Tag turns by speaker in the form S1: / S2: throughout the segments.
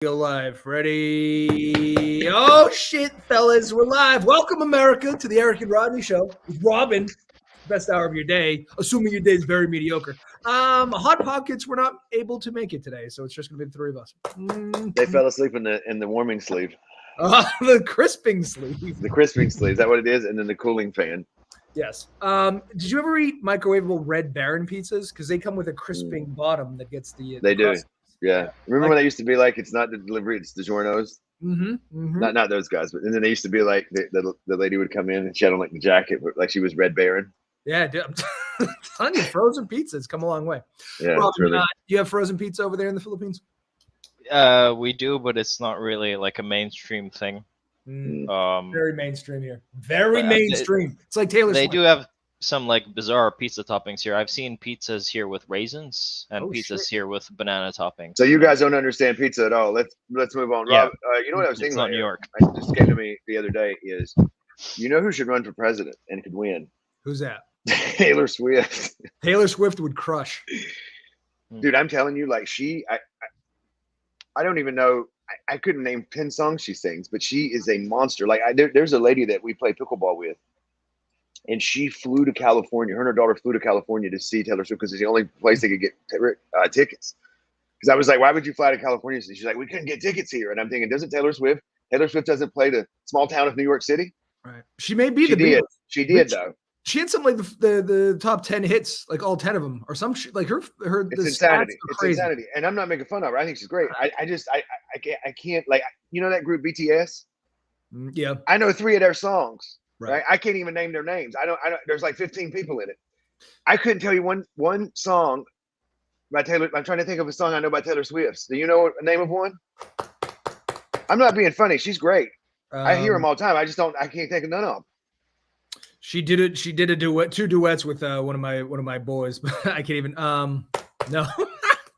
S1: Go live. Ready? Oh shit, fellas, we're live. Welcome, America, to the Eric and Rodney Show with Robin. Best hour of your day, assuming your day is very mediocre. HotPockets were not able to make it today, so it's just gonna be the three of us.
S2: They fell asleep in the warming sleeve.
S1: The crisping sleeve.
S2: The crisping sleeve. Is that what it is? And then the cooling fan.
S1: Yes. Did you ever eat microwavable Red Baron pizzas? Because they come with a crisping bottom that gets the.
S2: They do.
S1: crust.
S2: Yeah. Remember when they used to be like, it's not the delivery, it's the DiGiorno's?
S1: Mm-hmm.
S2: Not those guys, but and then they used to be like the lady would come in and she had on like the jacket, but like she was Red Baron.
S1: Yeah, dude. I'm telling you, frozen pizza's come a long way.
S2: Yeah,
S1: Robin,
S2: really.
S1: you have frozen pizza over there in the Philippines?
S3: We do, but it's not really like a mainstream thing.
S1: Very mainstream here. Very
S3: but
S1: mainstream. It's like Taylor
S3: They
S1: Swift.
S3: do have some like bizarre pizza toppings here. I've seen pizzas here with raisins and pizzas here with banana toppings.
S2: So you guys don't understand pizza at all. Let's move on.
S3: Yeah.
S2: Rob, you know what I was thinking?
S3: It's not
S2: about
S3: New
S2: here?
S3: York.
S2: It just came to me the other day is, you know who should run for president and could win?
S1: Who's that?
S2: Taylor Swift.
S1: Taylor Swift would crush.
S2: Dude, I'm telling you, like I don't even know. I couldn't name 10 songs she sings, but she is a monster. Like there's a lady that we play pickleball with, and she flew to California. Her and her daughter flew to California to see Taylor Swift because it's the only place they could get tickets. Because I was like, why would you fly to California? She's like, we couldn't get tickets here. And I'm thinking, doesn't Taylor Swift doesn't play the small town of New York City?
S1: Right. She may be
S2: She did. She did though.
S1: She had some like the top 10 hits, like all 10 of them, or some like her.
S2: It's insanity. It's insanity, and I'm not making fun of her. I think she's great. I can't like that group BTS.
S1: Yeah,
S2: I know 3 of their songs.
S1: Right.
S2: I can't even name their names. I don't. There's like 15 people in it. I couldn't tell you one song by Taylor. I'm trying to think of a song I know by Taylor Swift. Do you know the name of one? I'm not being funny. She's great. I hear them all the time. I can't think of none of them.
S1: She did it. She did a duet, 2 duets with one of my boys, but I can't even. No.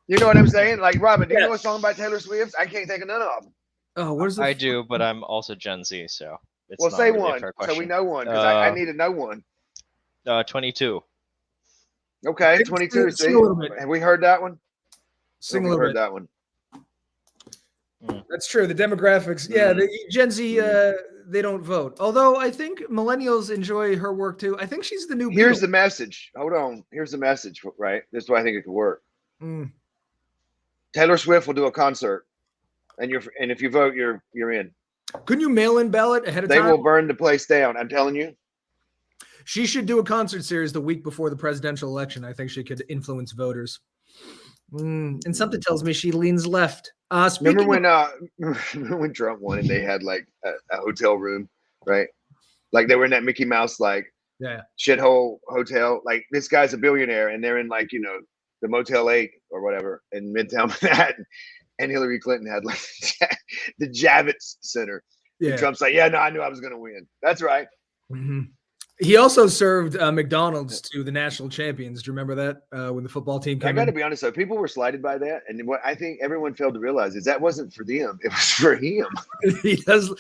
S2: You know what I'm saying? Like Robin, do you know a song by Taylor Swift? I can't think of none of them.
S1: Oh, what is it?
S3: I do, but I'm also Gen Z, so it's
S2: well,
S3: not
S2: say
S3: really a
S2: one
S3: fair
S2: so we
S3: question.
S2: know one because I need to know one.
S3: 22.
S2: Okay, 22.
S1: Sing a little bit.
S2: Have we heard that one?
S1: Sing a little bit.
S2: That one.
S1: That's true. The demographics, yeah, the Gen Z, they don't vote. Although I think millennials enjoy her work too. I think she's the new.
S2: Here's
S1: Beatle.
S2: the message. Hold on. Here's the message. Right. This is why I think it could work. Taylor Swift will do a concert, and if you vote, you're in.
S1: Couldn't you mail in ballot ahead of time?
S2: They will burn the place down. I'm telling you.
S1: She should do a concert series the week before the presidential election. I think she could influence voters. And something tells me she leans left.
S2: Remember when Trump won and they had like a hotel room, right? Like they were in that Mickey Mouse shithole hotel. Like this guy's a billionaire and they're in like the Motel 8 or whatever in Midtown Manhattan. And Hillary Clinton had like the Javits Center. Yeah. And Trump's like, yeah, no, I knew I was going to win. That's right.
S1: Mm-hmm. He also served McDonald's to the national champions. Do you remember that when the football team came?
S2: I got to be honest, though, people were slighted by that, and what I think everyone failed to realize is that wasn't for them; it was for him.
S1: He does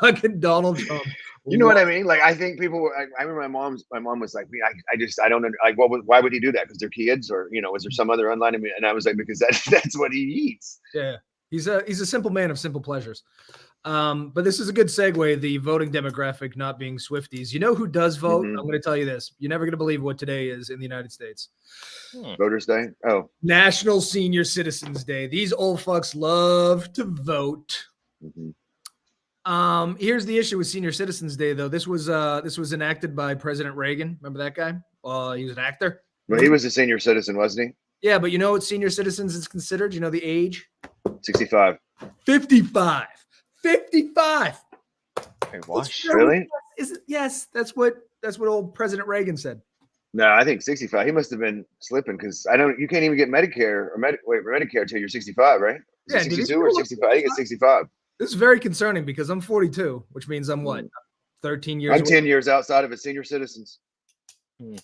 S1: fucking Donald Trump.
S2: You know what I mean? Like I think people were. I remember my mom was like, I don't like. Why would he do that? Because they're kids, or was there some other online? And I was like, because that's what he eats.
S1: Yeah, he's a simple man of simple pleasures. But this is a good segue, the voting demographic not being Swifties. You know who does vote? I'm going to tell you this. You're never going to believe what today is in the United States.
S2: Voters Day? Oh.
S1: National Senior Citizens Day. These old fucks love to vote. Here's the issue with Senior Citizens Day, though. This was enacted by President Reagan. Remember that guy? He was an actor.
S2: Well, he was a senior citizen, wasn't he?
S1: Yeah, but you know what senior citizens is considered? You know the age?
S2: 65.
S1: 55. 55.
S3: Hey, what?
S2: Really?
S1: Yes, that's what old President Reagan said.
S2: No, I think 65. He must have been slipping because you can't even get Medicare or Medicare until you're 65, right?
S1: Yeah,
S2: 62 or 65. I think it's 65.
S1: This is very concerning because I'm 42, which means I'm what? 13 years.
S2: I'm 10 years outside of it. Senior citizens.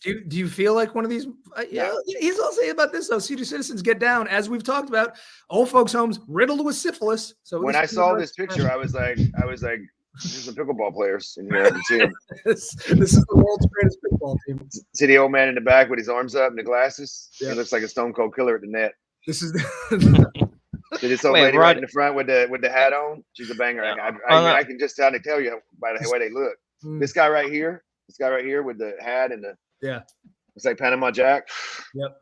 S1: Do you feel like one of these? Yeah, he's all saying about this though. Senior citizens get down, as we've talked about. Old folks' homes riddled with syphilis. So
S2: when I saw this picture, I was like, there's some pickleball players in here. I can see them.
S1: this is the world's greatest pickleball team.
S2: See the old man in the back with his arms up and the glasses.
S1: Yeah.
S2: He looks like a stone cold killer at the net.
S1: This is
S2: So this old
S3: Wait,
S2: lady
S3: Rod-
S2: right in the front with the hat on, she's a banger.
S3: Yeah.
S2: I can just kind of tell you by the way they look.
S1: Mm.
S2: This guy right here with the hat and the it's like Panama Jack.
S1: Yep.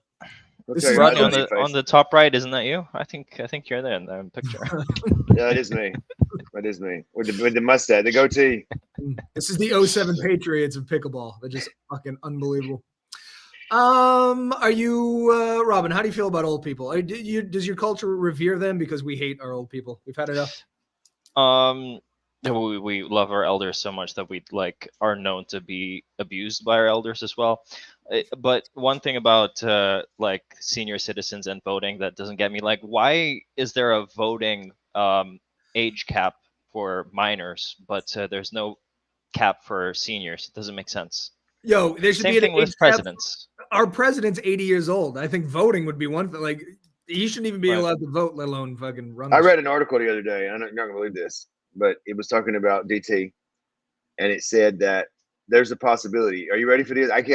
S3: This is Rodney on the top right, isn't that you? I think you're there in the picture.
S2: Yeah, it is me. It is me with the mustache, the goatee.
S1: This is the 07 Patriots of pickleball. They're just fucking unbelievable. Are you Robin? How do you feel about old people? Does your culture revere them because we hate our old people? We've had enough.
S3: We love our elders so much that we are known to be abused by our elders as well. But one thing about senior citizens and voting that doesn't get me, why is there a voting age cap for minors, but there's no cap for seniors? It doesn't make sense.
S1: Yo, there should
S3: Same
S1: be an
S3: thing with presidents.
S1: Our president's 80 years old. I think voting would be one thing. He shouldn't even be allowed to vote, let alone fucking run.
S2: I read an article the other day. I'm not gonna believe this, but it was talking about DT, and it said that there's a possibility. Are you ready for this? I've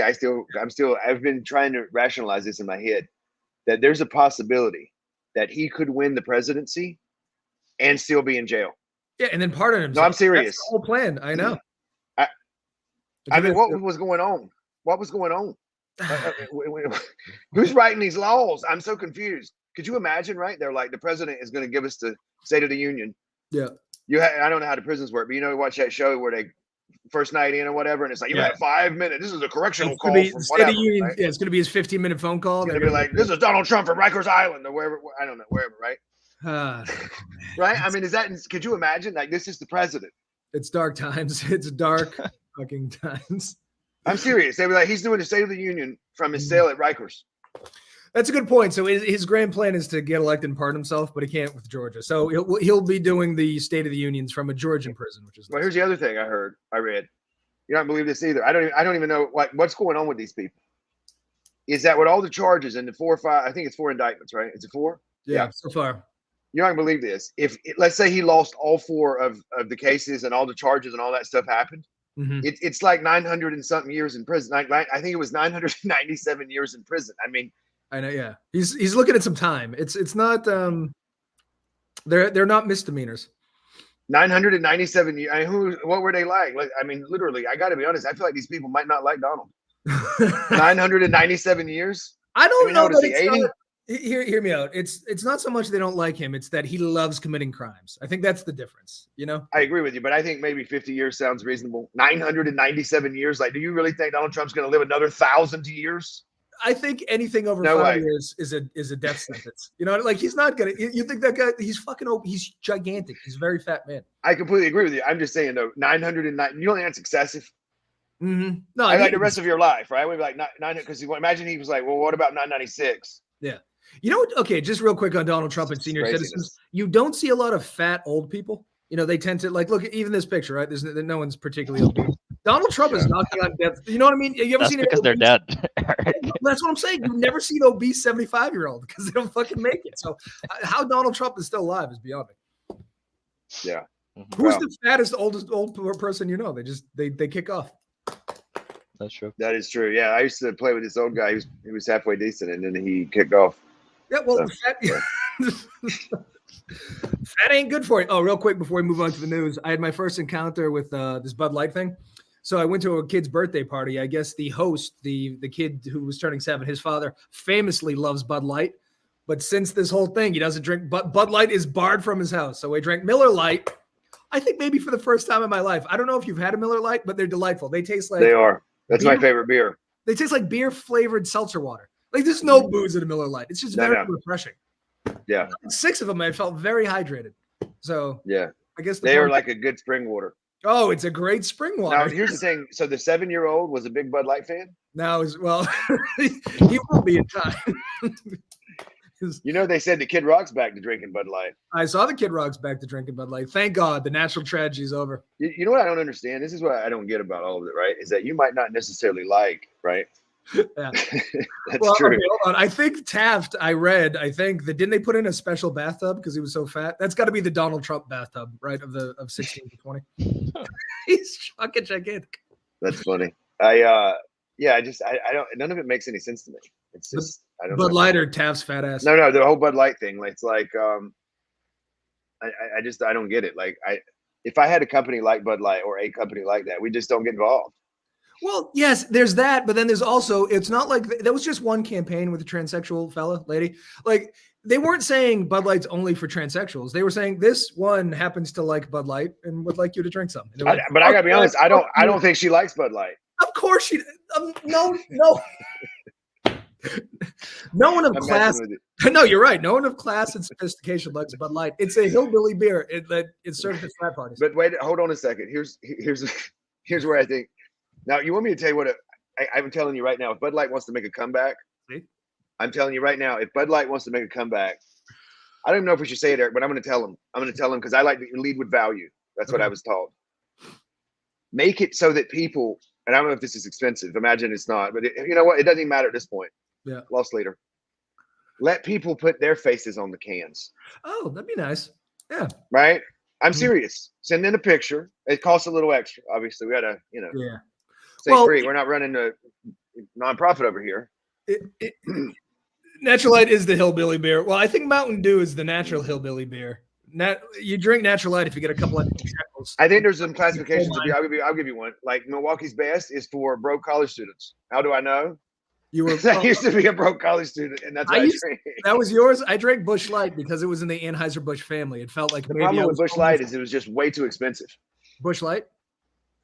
S2: been trying to rationalize this in my head that there's a possibility that he could win the presidency and still be in jail.
S1: Yeah, and then pardon himself.
S2: No, I'm serious.
S1: That's the whole plan. I know.
S2: I mean, what was going on? What was going on? Who's writing these laws? I'm so confused. Could you imagine? Right? They're like, the president is going to give us the State of the Union.
S1: Yeah.
S2: I don't know how the prisons work, but watch that show where they first night in or whatever, and it's like you have 5 minutes. This is a correctional call from whatever.
S1: Union,
S2: right?
S1: Yeah, it's going to be his 15-minute phone call.
S2: It's going to be like, this is Donald Trump from Rikers Island or wherever. I don't know, wherever, right? Right? I mean, could you imagine? This is the president.
S1: It's dark times. It's dark fucking times.
S2: I'm serious. They were like, he's doing the State of the Union from his cell at Rikers.
S1: That's a good point. So his grand plan is to get elected and pardon himself, but he can't with Georgia. So he'll be doing the State of the Unions from a Georgian prison, which is.
S2: Well, here's the other thing I read. You don't believe this either. I don't even know what's going on with these people. Is that with all the charges and the 4 or 5? I think it's 4 indictments, right? Is it 4?
S1: Yeah, so far.
S2: You don't believe this. If let's say he lost all 4 of the cases and all the charges and all that stuff happened, it's like 900 and something years in prison. I think it was 997 years in prison. I mean,
S1: I know. Yeah, he's looking at some time. It's not. They're not misdemeanors.
S2: 997 years. I mean, what were they like? I mean, literally, I got to be honest. I feel like these people might not like Donald. 997 years.
S1: I don't know that
S2: it's 80.
S1: Hear me out. It's not so much they don't like him. It's that he loves committing crimes. I think that's the difference.
S2: I agree with you, but I think maybe 50 years sounds reasonable. 997 years. Do you really think Donald Trump's going to live another 1,000 years?
S1: I think anything over 5 years is a death sentence. He's not gonna. You think that guy? He's fucking. He's gigantic. He's a very fat man.
S2: I completely agree with you. I'm just saying though, 909. You don't think that's excessive?
S1: Mm-hmm. No,
S2: I like the rest of your life, right? We'd be like 9 because imagine he was like, well, what about 996?
S1: Yeah. Okay, just real quick on Donald Trump and senior citizens. You don't see a lot of fat old people. They tend to look at even this picture, right? There's no one's particularly obese. Donald Trump is knocking on death. You know what I mean? You ever seen it?
S3: Because they're dead.
S1: That's what I'm saying. You've never seen an obese 75-year-old because they don't fucking make it. So how Donald Trump is still alive is beyond me.
S2: Yeah.
S1: Who's the fattest old person you know? They kick off.
S3: That's true.
S2: That is true. Yeah, I used to play with this old guy. He was halfway decent, and then he kicked off.
S1: Yeah, well, fat ain't good for you. Oh, real quick before we move on to the news, I had my first encounter with this Bud Light thing. So I went to a kid's birthday party. I guess the host, the kid who was turning 7, his father famously loves Bud Light. But since this whole thing, he doesn't drink. Bud Light is barred from his house. So we drank Miller Lite. I think maybe for the first time in my life. I don't know if you've had a Miller Lite, but they're delightful. They taste like.
S2: They are. That's my favorite beer.
S1: They taste like beer-flavored seltzer water. There's no booze in a Miller Lite. It's just very refreshing.
S2: Yeah.
S1: 6 of them, I felt very hydrated. So
S2: yeah,
S1: I guess
S2: they are like a good spring water.
S1: Oh, it's a great spring water.
S2: Now, here's the thing. So the 7-year-old was a big Bud Light fan?
S1: Now, he will be in time.
S2: They said the Kid Rock's back to drinking Bud Light.
S1: I saw the Kid Rock's back to drinking Bud Light. Thank God the national tragedy is over.
S2: You know what I don't understand? This is what I don't get about all of it, right? Is that you might not necessarily like, right?
S1: Yeah.
S2: That's true.
S1: Okay, hold on. I think Taft, didn't they put in a special bathtub because he was so fat? That's got to be the Donald Trump bathtub, right? Of 16 to 20. He's fucking gigantic.
S2: That's funny. I don't, none of it makes any sense to me. It's just, I don't know.
S1: Bud Light or Taft's fat ass?
S2: No, the whole Bud Light thing. It's like, I don't get it. Like if I had a company like Bud Light or a company like that, we just don't get involved.
S1: Well, yes, there's that, but then there's also, it's not like that was just one campaign with a transsexual lady. Like they weren't saying Bud Light's only for transsexuals. They were saying this one happens to like Bud Light and would like you to drink some. Like,
S2: but I gotta be honest, I don't think she likes Bud Light.
S1: Of course she. No. No one of class. No, you're right. No one of class and sophistication likes Bud Light. It's a hillbilly beer. It's served at frat parties.
S2: But wait, hold on a second. Here's where I think. Now, you want me to tell you what I'm telling you right now. If Bud Light wants to make a comeback, I'm telling you right now. If Bud Light wants to make a comeback, I don't even know if we should say it, Eric, but I'm going to tell him. I'm going to tell him because I like to lead with value. That's what I was taught. Make it so that people, and I don't know if this is expensive. Imagine it's not, but you know what? It doesn't even matter at this point.
S1: Yeah.
S2: Lost leader. Let people put their faces on the cans.
S1: Oh, that'd be nice. Yeah.
S2: Right? I'm serious. Send in a picture. It costs a little extra. Obviously, we got to,
S1: yeah.
S2: Stay free. We're not running a nonprofit over here.
S1: Natural Light is the hillbilly beer. Well, I think Mountain Dew is the natural hillbilly beer. You drink Natural Light if you get a couple of shekels.
S2: I think there's some classifications of beer. I'll give you one. Like Milwaukee's Best is for broke college students. How do I know? I used to be a broke college student, and that's why I drank.
S1: That was yours. I drank Busch Light because it was in the Anheuser-Busch family. It felt like
S2: the problem with Busch Light is it was just way too expensive.
S1: Busch Light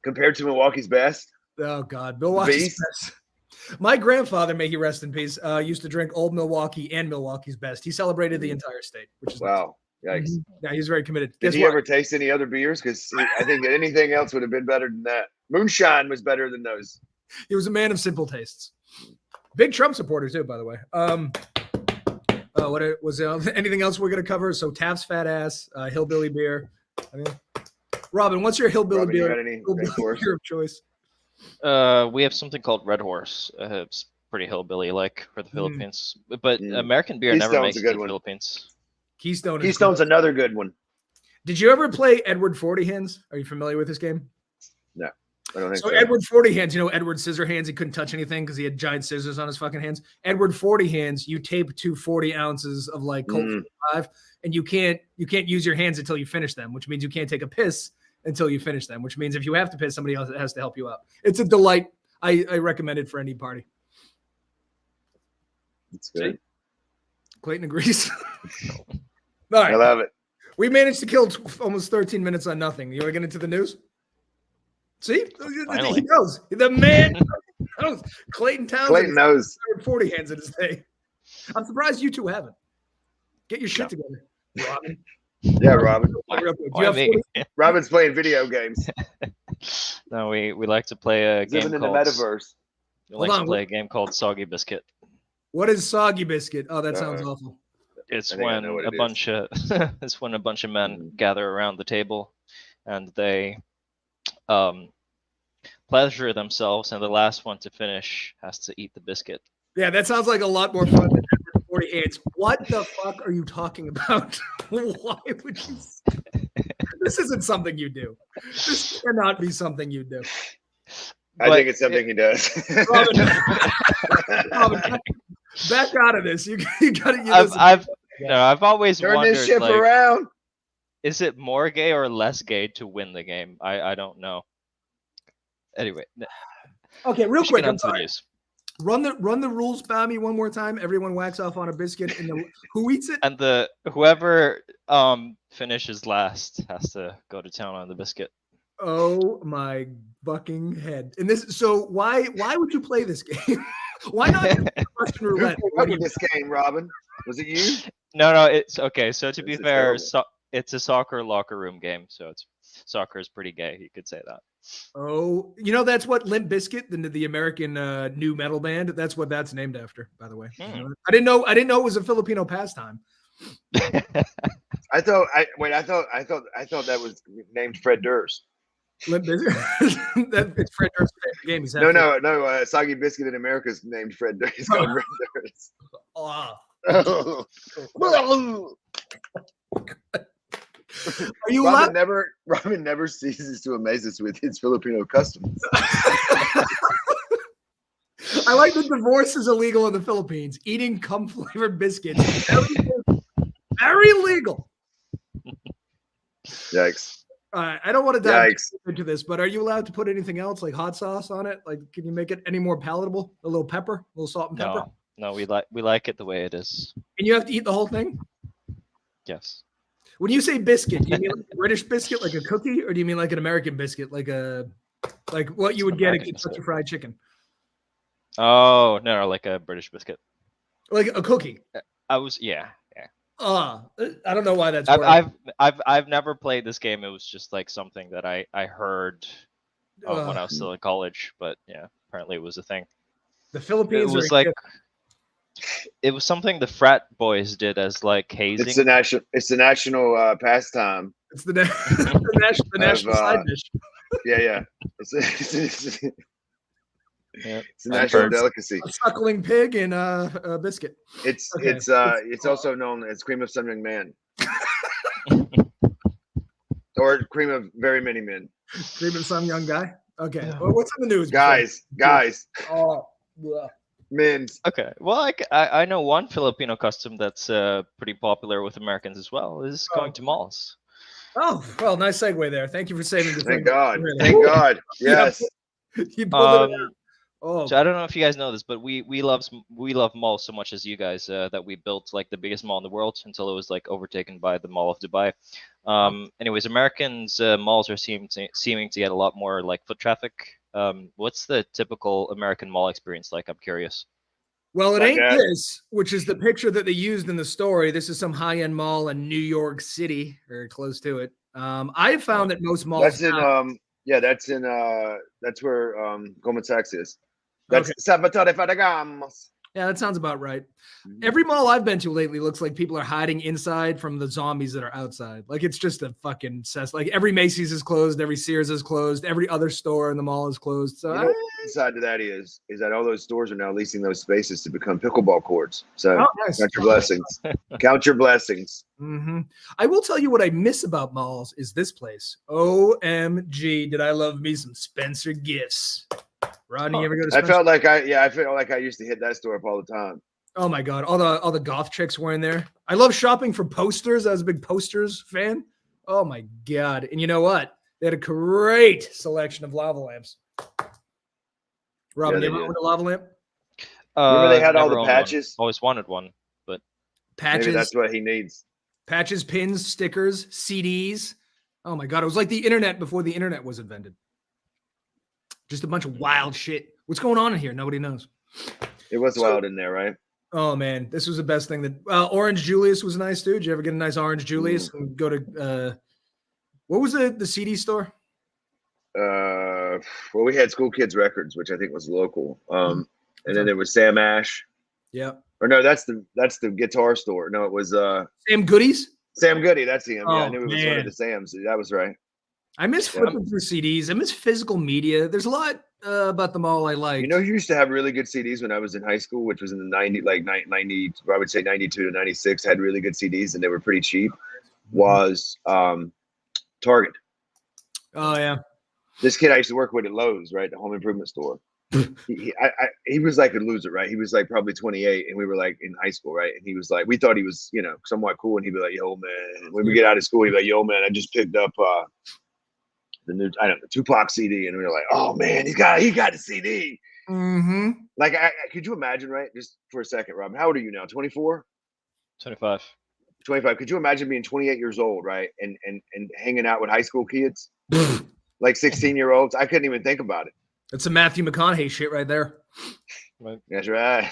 S2: compared to Milwaukee's Best.
S1: Oh God, Milwaukee's Best. My grandfather, may he rest in peace, used to drink Old Milwaukee and Milwaukee's Best. He celebrated the entire state, which is
S2: wow. Nice.
S1: Yikes. Yeah, he's very committed.
S2: Did he ever taste any other beers? Because I think that anything else would have been better than that. Moonshine was better than those.
S1: He was a man of simple tastes. Big Trump supporter too, by the way. What was anything else we're gonna cover? So Taft's fat ass, hillbilly beer. Robin, what's your hillbilly beer? Beer of choice?
S3: We have something called Red Horse. It's pretty hillbilly like for the Philippines, but American beer never makes it to the Philippines.
S2: Keystone's another good one.
S1: Did you ever play Edward 40 Hands? Are you familiar with this game?
S2: No, I don't think so.
S1: Edward 40 Hands, Edward Scissorhands, he couldn't touch anything because he had giant scissors on his fucking hands. Edward 40 Hands, you tape to 40 ounces of like Colt 45, and you can't use your hands until you finish them, which means you can't take a piss until you finish them, which means if you have to piss, somebody else has to help you out. It's a delight. I recommend it for any party.
S2: It's good.
S1: See? Clayton agrees. All right.
S2: I love it.
S1: We managed to kill almost 13 minutes on nothing. You want to get into the news? See?
S3: Finally.
S1: He knows. The man knows. Clayton
S2: knows.
S1: 40 hands in his day. I'm surprised you two haven't. Get your shit together, Robin.
S2: Yeah, Robin. Robin's playing video games.
S3: No, we like to play a game called...
S2: in the metaverse.
S3: We like to play a game called Soggy Biscuit.
S1: What is Soggy Biscuit? Oh, that sounds awful.
S3: It's when a bunch of men gather around the table and they pleasure themselves, and the last one to finish has to eat the biscuit.
S1: Yeah, that sounds like a lot more fun than 40 hands. What the fuck are you talking about? Why would you say this isn't something you do. This cannot be something you do.
S2: I think it's something he does.
S1: Robin, back out of this. You got to.
S3: I've always
S2: turn
S3: wondered,
S2: this ship around.
S3: Is it more gay or less gay to win the game? I don't know. Anyway.
S1: Okay, real quick. Run the rules by me one more time. Everyone whacks off on a biscuit, and who eats it?
S3: And whoever finishes last has to go to town on the biscuit.
S1: Oh my bucking head! And this, so why would you play this game? Why not Russian roulette?
S2: Who played this game, Robin? Was it you?
S3: No, it's okay. So to be fair, it's a soccer locker room game. So soccer is pretty gay. You could say that.
S1: Oh, that's what Limp Bizkit, the American new metal band. That's what that's named after, by the way. I didn't know it was a Filipino pastime.
S2: I thought that was named Fred Durst.
S1: Limp Bizkit. It's Fred Durst's game.
S2: No. Soggy Biscuit in America is named Fred Durst. It's called Fred Durst.
S1: Are you Robin
S2: never ceases to amaze us with his Filipino customs.
S1: I like that divorce is illegal in the Philippines. Eating cum-flavored biscuits very legal.
S2: Yikes.
S1: I don't want to dive
S2: Yikes.
S1: into this, but are you allowed to put anything else like hot sauce on it? Like, can you make it any more palatable? A little pepper, a little salt and pepper.
S3: No, we like it the way it is.
S1: And you have to eat the whole thing.
S3: Yes.
S1: When you say biscuit, do you mean like a British biscuit, like a cookie, or do you mean like an American biscuit, like what you would get at Kentucky Fried Chicken?
S3: Oh no, like a British biscuit,
S1: like a cookie.
S3: Yeah.
S1: I don't know why that's.
S3: I've never played this game. It was just like something that I heard when I was still in college. But yeah, apparently it was a thing.
S1: The Philippines.
S3: It was like it was something the frat boys did as like hazing.
S2: It's the national pastime.
S1: It's the national side dish.
S2: Yeah. It's a national delicacy.
S1: A suckling pig and a biscuit.
S2: It's also known as cream of some young man, or cream of very many men.
S1: Cream of some young guy. Okay, well, what's in the news?
S2: Guys.
S1: Oh, yeah.
S2: Men.
S3: Okay, well, I know one Filipino custom that's pretty popular with Americans as well is going to malls.
S1: Oh, well, nice segue there. Thank you for saving the
S2: Thank God. Thank God. Yes.
S1: You pulled it out. Oh.
S3: So I don't know if you guys know this, but we love malls so much as you guys that we built like the biggest mall in the world until it was like overtaken by the Mall of Dubai. Anyways, Americans malls are seeming to get a lot more like foot traffic. What's the typical American mall experience like? I'm curious.
S1: Well, it ain't this, which is the picture that they used in the story. This is some high-end mall in New York City, or close to it. I found that most malls.
S2: That's where Goldman Sachs is. That's Salvatore Ferragamo's.
S1: Yeah, that sounds about right. Every mall I've been to lately looks like people are hiding inside from the zombies that are outside. Like it's just a fucking cess. Like every Macy's is closed, every Sears is closed, every other store in the mall is closed. So
S2: the side to that is that all those stores are now leasing those spaces to become pickleball courts. So
S1: nice.
S2: Count your blessings. Count your blessings.
S1: Mm-hmm. I will tell you what I miss about malls is this place. OMG, did I love me some Spencer Gifts. Rodney, you ever go to Spencer?
S2: I felt like I used to hit that store up all the time.
S1: Oh my God. All the goth chicks were in there. I love shopping for posters. I was a big posters fan. Oh my God. And you know what? They had a great selection of lava lamps. Robin, you ever owned a lava lamp?
S2: Remember they had all the patches?
S3: Always wanted one, but
S1: patches.
S2: Maybe that's what he needs.
S1: Patches, pins, stickers, CDs. Oh my God. It was like the internet before the internet was invented. Just a bunch of wild shit. What's going on in here? Nobody knows.
S2: It was wild in there, right?
S1: Oh man, this was the best thing. That Orange Julius was nice too. Did you ever get a nice Orange Julius and go to what was the CD store?
S2: Well, we had School Kids Records, which I think was local. And then there was Sam Ash.
S1: Yeah.
S2: Or no, that's the guitar store. No, it was
S1: Sam Goodies.
S2: Sam Goody. That's him.
S1: Oh,
S2: yeah, I knew it was one of the Sams. That was right.
S1: I miss flipping through CDs. I miss physical media. There's a lot about them all I like.
S2: You know, who used to have really good CDs when I was in high school, which was in the 90, I would say 92 to 96, had really good CDs and they were pretty cheap, was Target.
S1: Oh, yeah.
S2: This kid I used to work with at Lowe's, right? The home improvement store. He was like a loser, right? He was like probably 28 and we were like in high school, right? And he was like, we thought he was, somewhat cool. And he'd be like, yo, man, when we get out of school, he'd be like, yo, man, I just picked up the new, Tupac CD, and we were like, "Oh man, he got the CD."
S1: Mm-hmm.
S2: Like, could you imagine, right? Just for a second, Robin, how old are you now? 24?
S3: 25.
S2: 25. Could you imagine being 28 years old, right, and hanging out with high school kids, like 16-year-olds? I couldn't even think about it.
S1: That's some Matthew McConaughey shit right there.
S2: Right. That's right.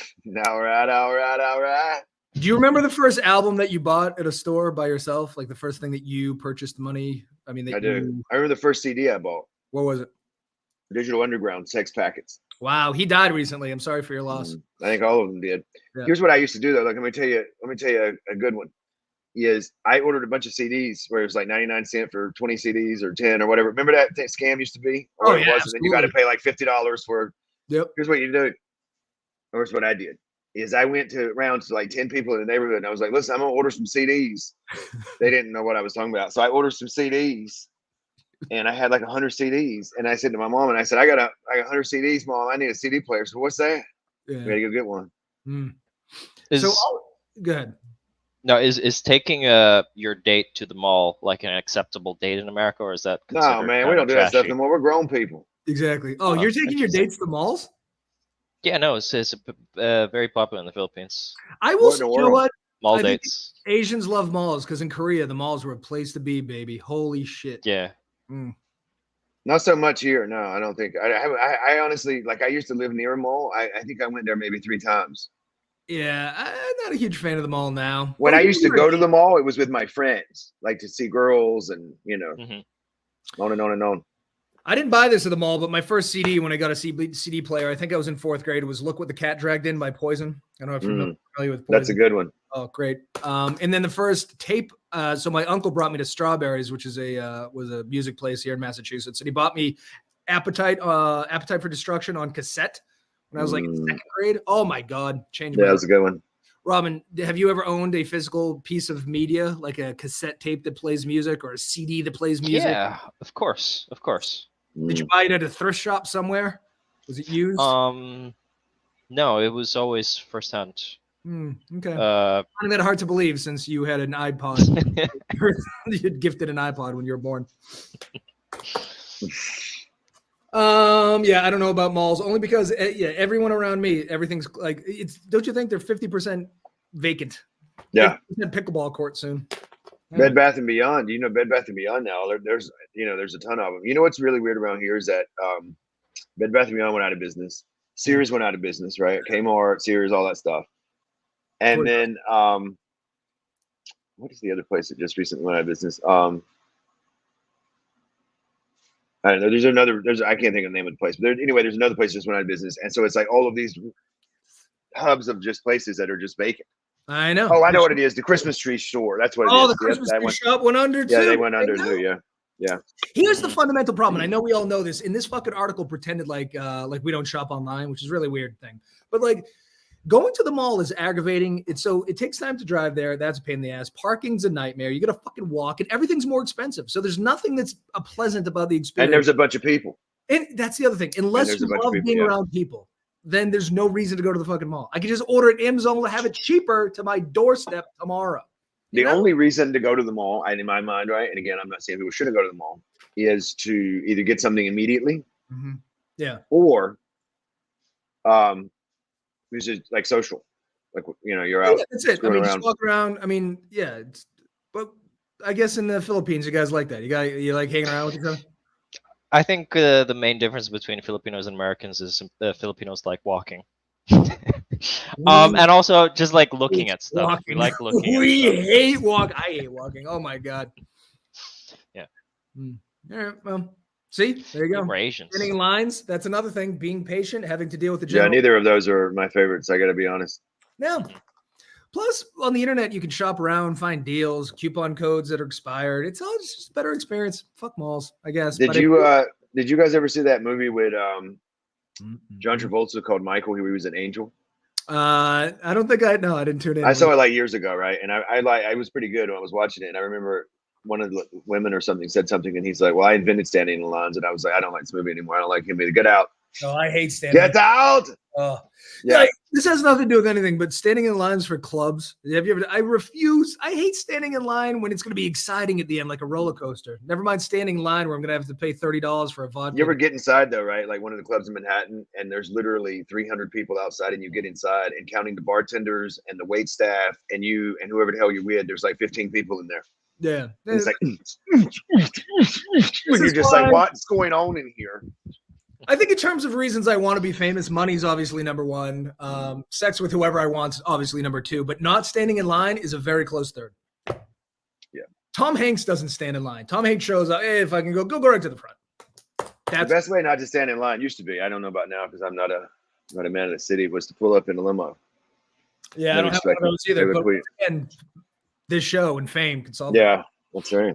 S2: All right.
S1: Do you remember the first album that you bought at a store by yourself? Like the first thing that you purchased money? I mean,
S2: I do. I remember the first CD I bought.
S1: What was it?
S2: Digital Underground, Sex Packets.
S1: Wow, he died recently. I'm sorry for your loss.
S2: I think all of them did. Yeah. Here's what I used to do though. Like, let me tell you a good one. Is I ordered a bunch of CDs where it was like 99 cents for 20 CDs or 10 or whatever. Remember that scam used to be?
S1: Or it was,
S2: and then you got to pay like $50 for.
S1: Yep.
S2: Here's what you do. Here's what I did. Is I went around to like 10 people in the neighborhood and I was like, listen, I'm gonna order some CDs. They didn't know what I was talking about. So I ordered some CDs and I had like 100 CDs. And I said to my mom, and I said, I got 100 CDs, Mom. I need a CD player. So what's that?
S1: Yeah.
S2: We gotta go get one.
S1: So go ahead.
S3: Now, is taking your date to the mall like an acceptable date in America, or is that
S2: No,
S3: considered
S2: man, we
S3: kind
S2: don't
S3: of
S2: do that stuff
S3: trashy?
S2: no more. We're grown people.
S1: Exactly. Oh,
S3: Oh,
S1: you're taking your
S3: interesting.
S1: dates to the malls?
S3: Yeah, no, it's very popular in the Philippines.
S1: I will
S2: What in
S1: say,
S2: the
S1: you know
S2: world?
S1: what?
S3: Mall
S1: I think
S3: dates.
S1: Asians love malls because in Korea, the malls were a place to be, baby. Holy shit.
S3: Yeah.
S1: Mm.
S2: Not so much here. No, I don't think. I honestly, like, I used to live near a mall. I think I went there maybe 3 times.
S1: Yeah, I'm not a huge fan of the mall now.
S2: When
S1: But
S2: I
S1: when
S2: used
S1: we
S2: to
S1: were a
S2: go to
S1: kid-
S2: the mall, it was with my friends, like to see girls and
S3: Hmm.
S2: on and on and on.
S1: I didn't buy this at the mall, but my first CD when I got a CD player, I think I was in 4th grade, was "Look What the Cat Dragged In" by Poison. I don't know if you're familiar with
S2: That's a
S1: Poison.
S2: good one.
S1: Oh, great. And then the first tape. So my uncle brought me to Strawberries, which is was a music place here in Massachusetts, and he bought me Appetite for Destruction on cassette when I was like in 2nd grade. Oh my God, changed
S2: Yeah,
S1: my life.
S2: that's a good one.
S1: Robin, have you ever owned a physical piece of media, like a cassette tape that plays music or a CD that plays music?
S3: Yeah, of course, of course.
S1: Did you buy it at a thrift shop somewhere? Was it used?
S3: No, it was always firsthand.
S1: Okay.
S3: Uh,
S1: Finding that hard to believe since you had an iPod. You'd gifted an iPod when you were born. Yeah, I don't know about malls only because everyone around me, everything's like it's. Don't you think they're 50% vacant?
S2: Yeah.
S1: 50% pickleball court soon.
S2: Bed Bath and Beyond. You know, Bed Bath and Beyond now. There's there's a ton of them. You know what's really weird around here is that Bed Bath and Beyond went out of business. Sears went out of business, right? Kmart, Sears, all that stuff. And then what is the other place that just recently went out of business? I don't know. I can't think of the name of the place, but there's another place that just went out of business, and so it's like all of these hubs of just places that are just vacant.
S1: I know.
S2: Oh, I know what it is. The Christmas tree store. That's what it is.
S1: Oh, the Christmas tree shop went under too.
S2: Yeah, they went under too. Yeah, yeah.
S1: Here's the fundamental problem, and I know we all know this. In this fucking article, pretended like we don't shop online, which is a really weird thing. But like going to the mall is aggravating. It takes time to drive there. That's a pain in the ass. Parking's a nightmare. You got to fucking walk, and everything's more expensive. So there's nothing that's pleasant about the experience.
S2: And there's a bunch of people.
S1: And that's the other thing. Unless you love being around people, then there's no reason to go to the fucking mall. I can just order it Amazon to have it cheaper to my doorstep tomorrow.
S2: The only reason to go to the mall, and in my mind, right, and again, I'm not saying people shouldn't go to the mall, is to either get something immediately, or it's just like social, like you're out.
S1: Yeah, that's it. I mean, just walk around. I mean, yeah, but I guess in the Philippines, you guys like that. You like hanging around with each other.
S3: I think the main difference between Filipinos and Americans is Filipinos like walking. And also just like looking at stuff.
S1: Walking.
S3: We like looking.
S1: We hate walk. I hate walking. Oh my God.
S3: Yeah.
S1: All right. Well, see, there you go.
S3: We're Asians.
S1: Standing in lines. That's another thing. Being patient, having to deal with the
S2: general. Yeah, neither of those are my favorites. I got to be honest.
S1: No. Plus, on the internet, you can shop around, find deals, coupon codes that are expired. It's all just a better experience. Fuck malls, I guess.
S2: Did you guys ever see that movie with John Travolta called Michael? He was an angel.
S1: I don't think I didn't tune in.
S2: I saw it like years ago, right? And I was pretty good when I was watching it. And I remember one of the women or something said something, and he's like, "Well, I invented standing in lines," and I was like, "I don't like this movie anymore. I don't like him. Get out."
S1: No, I hate standing.
S2: Get out.
S1: Yeah. Like, this has nothing to do with anything, but standing in lines for clubs. Have you ever? I refuse. I hate standing in line when it's going to be exciting at the end, like a roller coaster. Never mind standing in line where I'm going to have to pay $30 for a vodka.
S2: You ever get inside though, right? Like one of the clubs in Manhattan, and there's literally 300 people outside, and you get inside, and counting the bartenders and the wait staff and you and whoever the hell you're with, there's like 15 people in there.
S1: Yeah,
S2: and it's like you're just like, what's going on in here?
S1: I think in terms of reasons I want to be famous, money's obviously number one. Sex with whoever I want is obviously number two, but not standing in line is a very close third.
S2: Yeah.
S1: Tom Hanks doesn't stand in line. Tom Hanks shows up, hey, if I can go right to the front.
S2: That's the best way not to stand in line used to be. I don't know about now because I'm not a man of the city, was to pull up in a limo.
S1: Yeah, I don't have one of those either. But again, this show and fame can solve
S2: Yeah, that's right.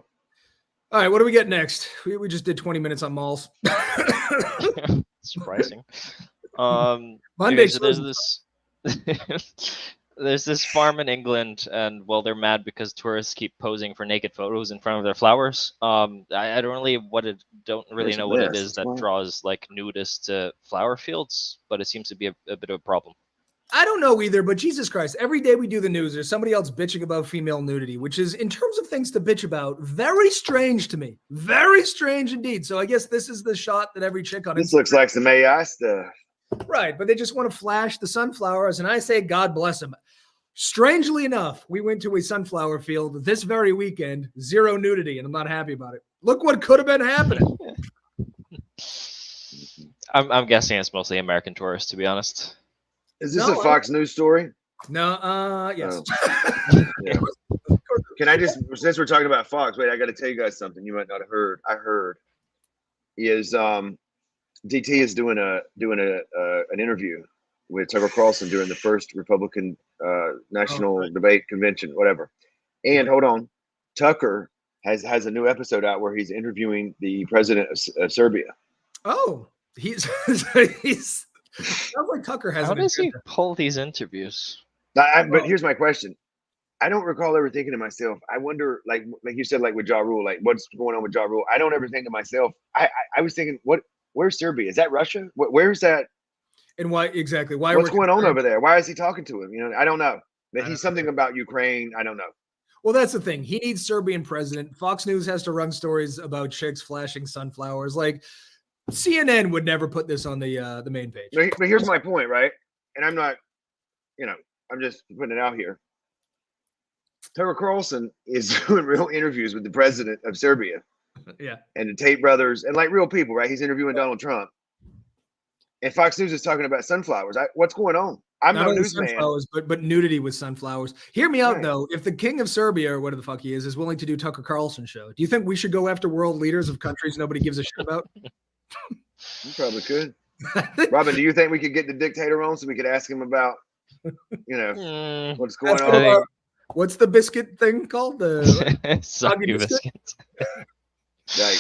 S1: All right, what do we get next? We just did 20 minutes on malls.
S3: Surprising.
S1: Monday.
S3: So there's this farm in England, and well, they're mad because tourists keep posing for naked photos in front of their flowers. I don't really know what it is that draws like nudists to flower fields, but it seems to be a bit of a problem.
S1: I don't know either, but Jesus Christ, every day we do the news, there's somebody else bitching about female nudity, which is, in terms of things to bitch about, very strange to me. Very strange indeed. So I guess this is the shot that every chick on
S2: This looks like some AI stuff.
S1: Right, but they just want to flash the sunflowers, and I say God bless them. Strangely enough, we went to a sunflower field this very weekend, zero nudity, and I'm not happy about it. Look what could have been happening.
S3: I'm guessing it's mostly American tourists, to be honest.
S2: Is this a Fox News story?
S1: No, yes.
S2: Oh. Yeah. Can I just, since we're talking about Fox, wait, I got to tell you guys something you might not have heard. I heard is DT is doing an interview with Tucker Carlson during the first Republican National Debate Convention, whatever. And hold on, Tucker has a new episode out where he's interviewing the president of Serbia.
S1: Oh, he's sounds like Tucker has.
S3: How does he pull these interviews?
S2: But here's my question. I don't recall ever thinking to myself, I wonder, like you said, like with Ja Rule, like what's going on with Ja Rule? I don't ever think to myself, I was thinking, where's Serbia? Is that Russia? Where's that?
S1: And why exactly? Why?
S2: What's going on over there? Why is he talking to him? You know, I don't know. But he's something about Ukraine. I don't know.
S1: Well, that's the thing. He needs Serbian president. Fox News has to run stories about chicks flashing sunflowers. Like CNN would never put this on the main page.
S2: But here's my point, right? And I'm not, I'm just putting it out here. Tucker Carlson is doing real interviews with the president of Serbia.
S1: Yeah.
S2: And the Tate brothers and like real people, right? He's interviewing Donald Trump. And Fox News is talking about sunflowers. What's going on? I'm not a newsman.
S1: Sunflowers, but nudity with sunflowers. Hear me out, though. If the king of Serbia, or whatever the fuck he is willing to do Tucker Carlson show, do you think we should go after world leaders of countries nobody gives a shit about?
S2: You probably could. Robin, do you think we could get the dictator on so we could ask him about, what's going on?
S1: What's the biscuit thing called? The
S3: soggy biscuit.
S2: Like,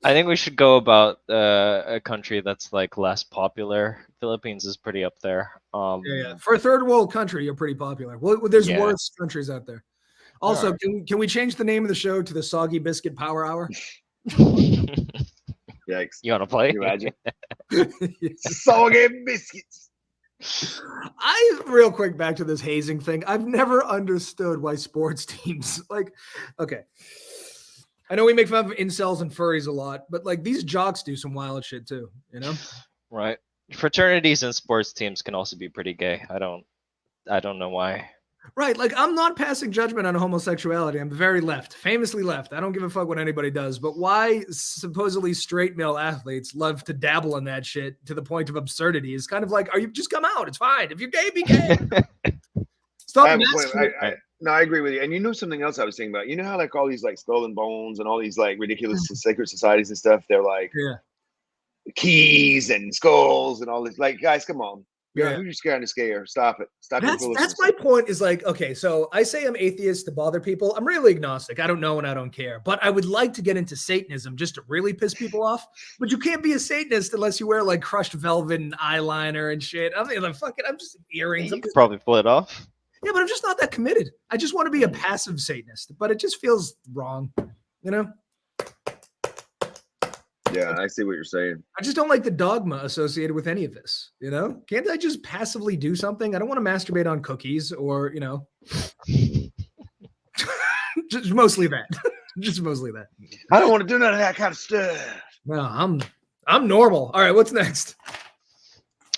S3: I think we should go about a country that's like less popular. Philippines is pretty up there.
S1: Yeah. For a third world country, you're pretty popular. Well, there's worse countries out there. Also, can we change the name of the show to the Soggy Biscuit Power Hour?
S2: Yikes.
S3: You want to play?
S2: Can you imagine? Soggy biscuits.
S1: Real quick, back to this hazing thing. I've never understood why sports teams, okay. I know we make fun of incels and furries a lot, but like these jocks do some wild shit too,
S3: Right. Fraternities and sports teams can also be pretty gay. I don't know why.
S1: Right. Like I'm not passing judgment on homosexuality. I'm very left, famously left. I don't give a fuck what anybody does, but why supposedly straight male athletes love to dabble in that shit to the point of absurdity is kind of like, are you just come out? It's fine. If you're gay, be gay. Stop.
S2: No, I agree with you. And you know something else I was thinking about? You know how like all these like Skull and Bones and all these like ridiculous secret societies and stuff, they're like keys and skulls and all this. Like, guys, come on. Who's you scared to scare? Stop it. Stop it.
S1: That's my point is like, okay, so I say I'm atheist to bother people. I'm really agnostic. I don't know and I don't care. But I would like to get into Satanism just to really piss people off. But you can't be a Satanist unless you wear like crushed velvet and eyeliner and shit. I'm just earrings.
S3: You could probably pull it off.
S1: Yeah, but I'm just not that committed. I just want to be a passive Satanist, but it just feels wrong,
S2: Yeah, I see what you're saying.
S1: I just don't like the dogma associated with any of this, Can't I just passively do something? I don't want to masturbate on cookies or, just mostly that. Just mostly that.
S2: I don't want to do none of that kind of stuff.
S1: No, I'm normal. All right, what's next?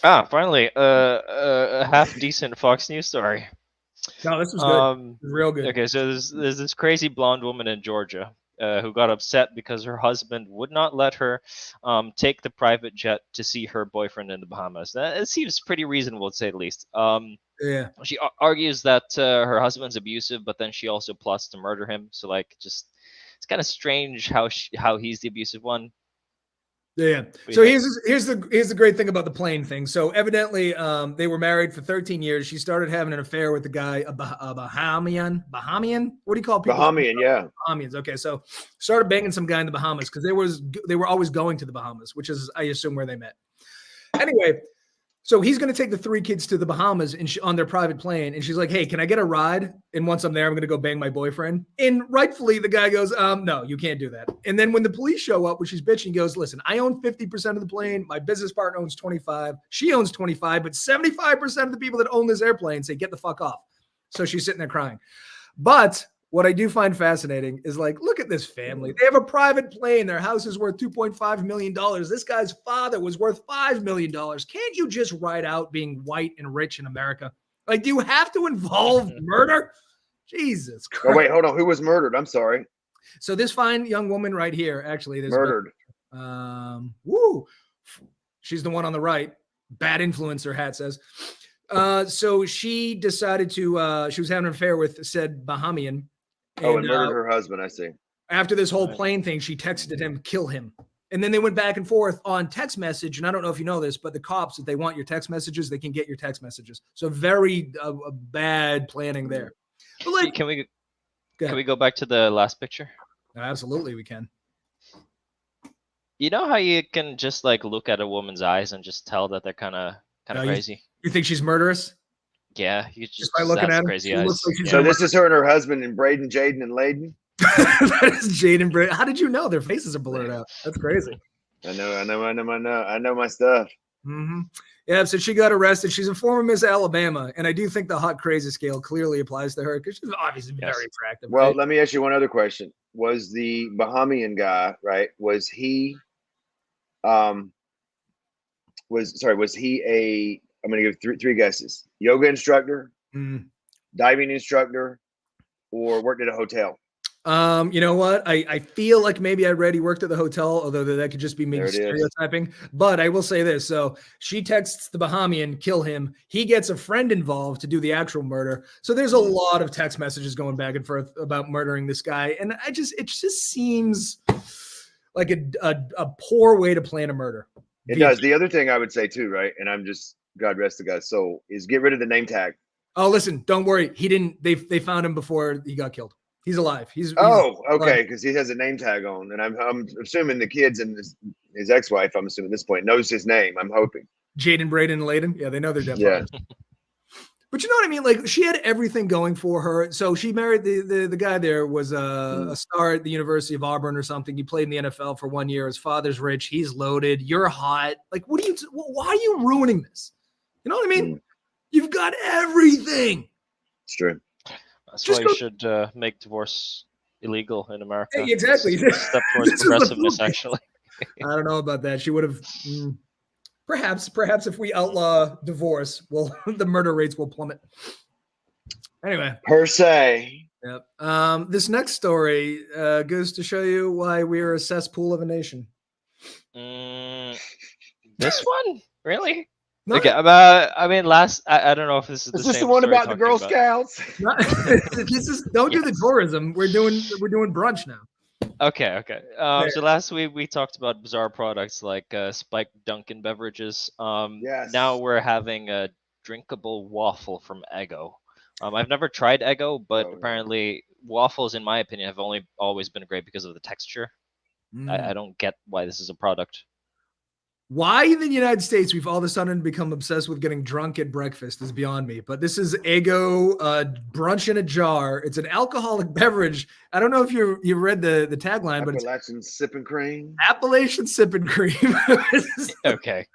S3: Finally, a half decent Fox News story.
S1: No, this was good. Real good.
S3: Okay, so there's this crazy blonde woman in Georgia who got upset because her husband would not let her take the private jet to see her boyfriend in the Bahamas. It seems pretty reasonable to say the least. She argues that her husband's abusive, but then she also plots to murder him. So like, just it's kind of strange how he's the abusive one.
S1: Yeah. So here's the great thing about the plane thing. So evidently, they were married for 13 years. She started having an affair with the guy, a Bahamian. What do you call people?
S2: Bahamian, yeah.
S1: Bahamians. Okay. So started banging some guy in the Bahamas because they were always going to the Bahamas, which is, I assume, where they met. Anyway, So he's going to take the 3 kids to the Bahamas and on their private plane. And she's like, hey, can I get a ride? And once I'm there, I'm going to go bang my boyfriend. And rightfully, the guy goes, no, you can't do that. And then when the police show up, when she's bitching, he goes, listen, I own 50% of the plane. My business partner owns 25. She owns 25, but 75% of the people that own this airplane say, get the fuck off. So she's sitting there crying. But what I do find fascinating is like, look at this family. They have a private plane. Their house is worth $2.5 million. This guy's father was worth $5 million. Can't you just ride out being white and rich in America? Like, do you have to involve murder? Jesus Christ.
S2: Oh, wait, hold on. Who was murdered? I'm sorry.
S1: So this fine young woman right here, actually, this
S2: murdered.
S1: She's the one on the right. Bad influencer hat says. So she decided to, she was having an affair with said Bahamian.
S2: And murdered her husband, I see.
S1: After this whole plane thing, she texted him, kill him. And then they went back and forth on text message. And I don't know if you know this, but the cops, if they want your text messages, they can get your text messages. So very bad planning there. But like,
S3: can we go back to the last picture?
S1: Absolutely, we can.
S3: You know how you can just like look at a woman's eyes and just tell that they're kind of crazy?
S1: You think she's murderous?
S3: Yeah, you just
S1: by looking at her,
S3: crazy eyes.
S1: Like
S2: so this is her and her husband and Braden, Jaden, and Layden?
S1: That is Jade and Braden. How did you know their faces are blurred out? That's crazy.
S2: I know my stuff.
S1: Mm-hmm. Yeah, so she got arrested. She's a former Miss Alabama, and I do think the hot crazy scale clearly applies to her because she's obviously very attractive.
S2: Well,
S1: right?
S2: let me ask you one other question. Was the Bahamian guy, right? Was he a, I'm going to give three guesses. Yoga instructor, diving instructor, or worked at a hotel?
S1: You know what? I feel like maybe I read he worked at the hotel, although that could just be maybe stereotyping. But I will say this. So she texts the Bahamian, kill him. He gets a friend involved to do the actual murder. So there's a lot of text messages going back and forth about murdering this guy. And it just seems like a poor way to plan a murder.
S2: It does. The other thing I would say too, right? And I'm just, God rest the guy's soul, is get rid of the name tag.
S1: Oh, listen, don't worry. He didn't, they found him before he got killed. He's alive. He's
S2: okay, because he has a name tag on, and I'm assuming the kids and his ex-wife, I'm assuming at this point, knows his name. I'm hoping.
S1: Jaden, Braden, and Layden. Yeah, they know they're dead. Yeah. But you know what I mean? Like, she had everything going for her. So she married the guy there was a star at the University of Auburn or something. He played in the NFL for 1 year. His father's rich. He's loaded. You're hot. Like, why are you ruining this? You know what I mean? You've got everything.
S2: It's true.
S3: That's why you should make divorce illegal in America.
S1: Hey, exactly.
S3: Step towards progressiveness, actually.
S1: I don't know about that. She would have... Perhaps if we outlaw divorce, the murder rates will plummet. Anyway.
S2: Per se.
S1: Yep. This next story goes to show you why we're a cesspool of a nation.
S3: This one? Really?
S1: No.
S3: Okay. I mean, I don't know if this is
S2: this the one about the Girl Scouts?
S1: Don't do the tourism. We're doing brunch now.
S3: Okay. So last week we talked about bizarre products like spiked Dunkin' beverages.
S2: Yes.
S3: Now we're having a drinkable waffle from Eggo. I've never tried Eggo, but apparently waffles, in my opinion, have always been great because of the texture. I don't get why this is a product.
S1: Why in the United States we've all of a sudden become obsessed with getting drunk at breakfast is beyond me. But this is Eggo brunch in a jar. It's an alcoholic beverage. I don't know if you read the tagline, but it's
S2: Appalachian Sipping Cream.
S1: Appalachian Sipping Cream.
S3: Okay.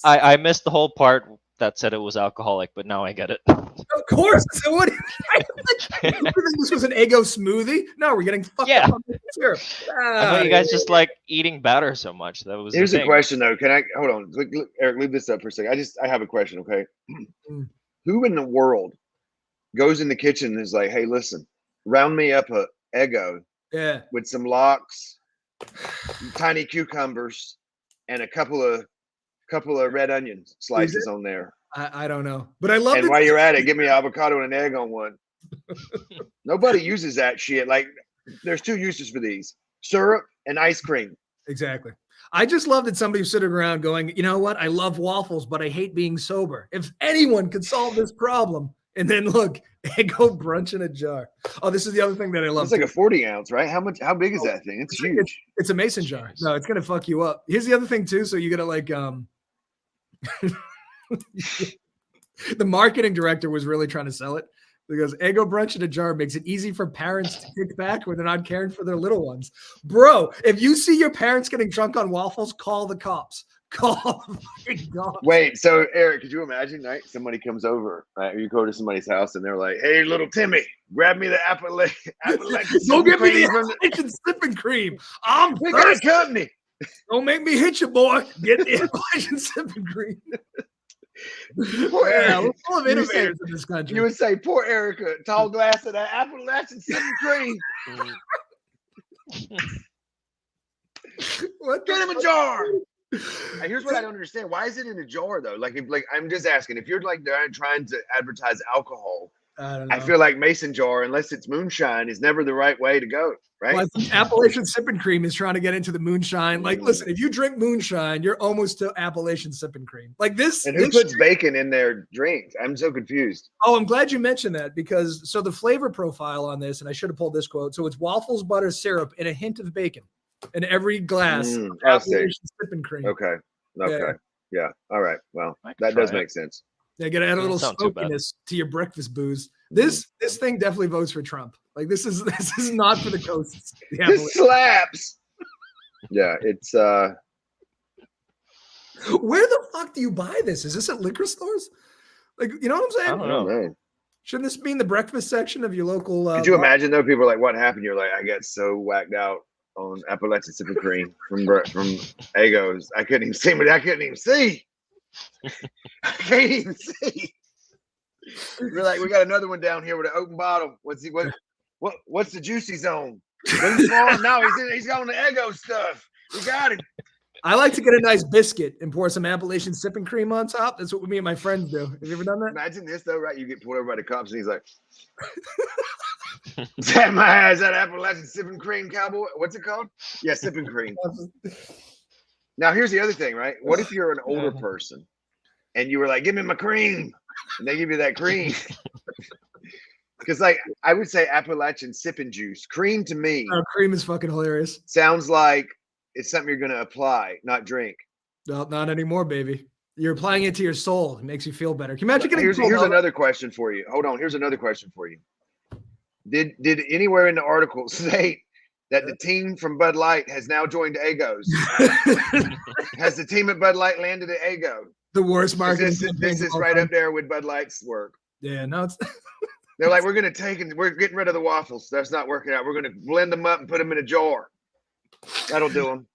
S3: I missed the whole part that said it was alcoholic, but now I get it.
S1: Of course. So what? You think this was an Eggo smoothie? No, we're getting fucked up on syrup.
S3: I know you guys just like eating batter so much. That was.
S2: Here's a question though. Can I hold on, Eric? Leave this up for a second. I have a question. Okay. Who in the world goes in the kitchen and is like, "Hey, listen, round me up a Eggo, with some lox, tiny cucumbers, and a couple of red onion slices on there."
S1: I don't know, but I love it.
S2: And while you're at it, give me an avocado and an egg on one. Nobody uses that shit. Like, there's two uses for these: syrup and ice cream.
S1: Exactly. I just love that somebody was sitting around going, you know what? I love waffles, but I hate being sober. If anyone could solve this problem, and then look, Eggo brunch in a jar. Oh, this is the other thing that I love.
S2: It's like a 40 ounce, right? How big is that thing? It's huge.
S1: It's a mason jar. No, it's gonna fuck you up. Here's the other thing too. So you gotta like The marketing director was really trying to sell it because Eggo brunch in a jar makes it easy for parents to kick back when they're not caring for their little ones. Bro, if you see your parents getting drunk on waffles, call the cops. Call the fucking cops.
S2: Wait, so Eric, could you imagine, right? Somebody comes over, right? Or you go to somebody's house and they're like, "Hey, little Timmy, grab me the Appalachian
S1: Go get me the
S2: cream from the-
S1: Appalachian sipping cream. I'm
S2: We got
S1: thirsty.
S2: company."
S1: Don't make me hit you, boy. Get the Appalachian sipping cream.
S2: Poor
S1: Yeah,
S2: Eric.
S1: we're full of
S2: You would say-
S1: innovators in this country.
S2: You would say, "Poor Erica, tall glass of that Appalachian sipping cream.
S1: What
S2: Get
S1: the
S2: him a
S1: fuck?
S2: jar." And here's what I don't understand: why is it in a jar though? Like, I'm just asking. If you're like trying to advertise alcohol,
S1: I don't know.
S2: I feel like mason jar, unless it's moonshine, is never the right way to go, right?
S1: Well, I think Appalachian sipping cream is trying to get into the moonshine. Like, listen, if you drink moonshine, you're almost to Appalachian sipping cream. Like this.
S2: And who
S1: this
S2: puts bacon in their drinks? I'm so confused.
S1: Oh, I'm glad you mentioned that because so the flavor profile on this, and I should have pulled this quote. So it's waffles, butter, syrup, and a hint of bacon in every glass. Of
S2: I see.
S1: Appalachian sipping cream.
S2: Okay. Yeah. All right. Well,
S3: I could
S2: that
S3: try
S2: does
S3: it.
S2: make sense.
S1: Yeah, get to add a little
S3: Doesn't sound too bad.
S1: smokiness to your breakfast booze. This thing definitely votes for Trump. Like this is not for the coasts. The
S2: This
S1: Appalachian-
S2: slaps. Yeah, it's
S1: Where the fuck do you buy this? Is this at liquor stores? Like, you know what I'm saying?
S3: I
S2: I
S3: don't
S2: don't
S3: know.
S2: know.
S1: Shouldn't this be in the breakfast section of your local?
S2: Could you imagine though? People are like, "What happened?" You're like, "I got so whacked out on Appalachian sipping cream from Eggo's. I couldn't even see. I couldn't even see. I can't even see." We're like, "We got another one down here with an open bottle. What's the juicy zone? When's Farm? No, he's on the Eggo stuff. We got him."
S1: I like to get a nice biscuit and pour some Appalachian sipping cream on top. That's what me and my friends do. Have you ever done that?
S2: Imagine this though, right? You get pulled over by the cops, and he's like, "Is that Appalachian sipping cream, cowboy? What's it called? Yeah, sipping cream." Now, here's the other thing, right? What if you're an older person and you were like, "Give me my cream," and they give you that cream? Because, like, I would say Appalachian sipping juice. Cream to me
S1: Oh, cream is fucking hilarious.
S2: sounds like it's something you're going to apply, not drink.
S1: No, not anymore, baby. You're applying it to your soul. It makes you feel better. Can you imagine getting
S2: Here's
S1: pulled over?
S2: another question for you. Hold on. Here's another question for you. Did anywhere in the article state that the team from Bud Light has now joined Eggo's? Has the team at Bud Light landed at Eggo?
S1: The worst marketing.
S2: This
S1: campaign
S2: is
S1: of all
S2: right
S1: time.
S2: up there with Bud Light's work.
S1: Yeah, no, it's
S2: They're like, we're getting rid of the waffles. That's not working out. We're gonna blend them up and put them in a jar. That'll do them.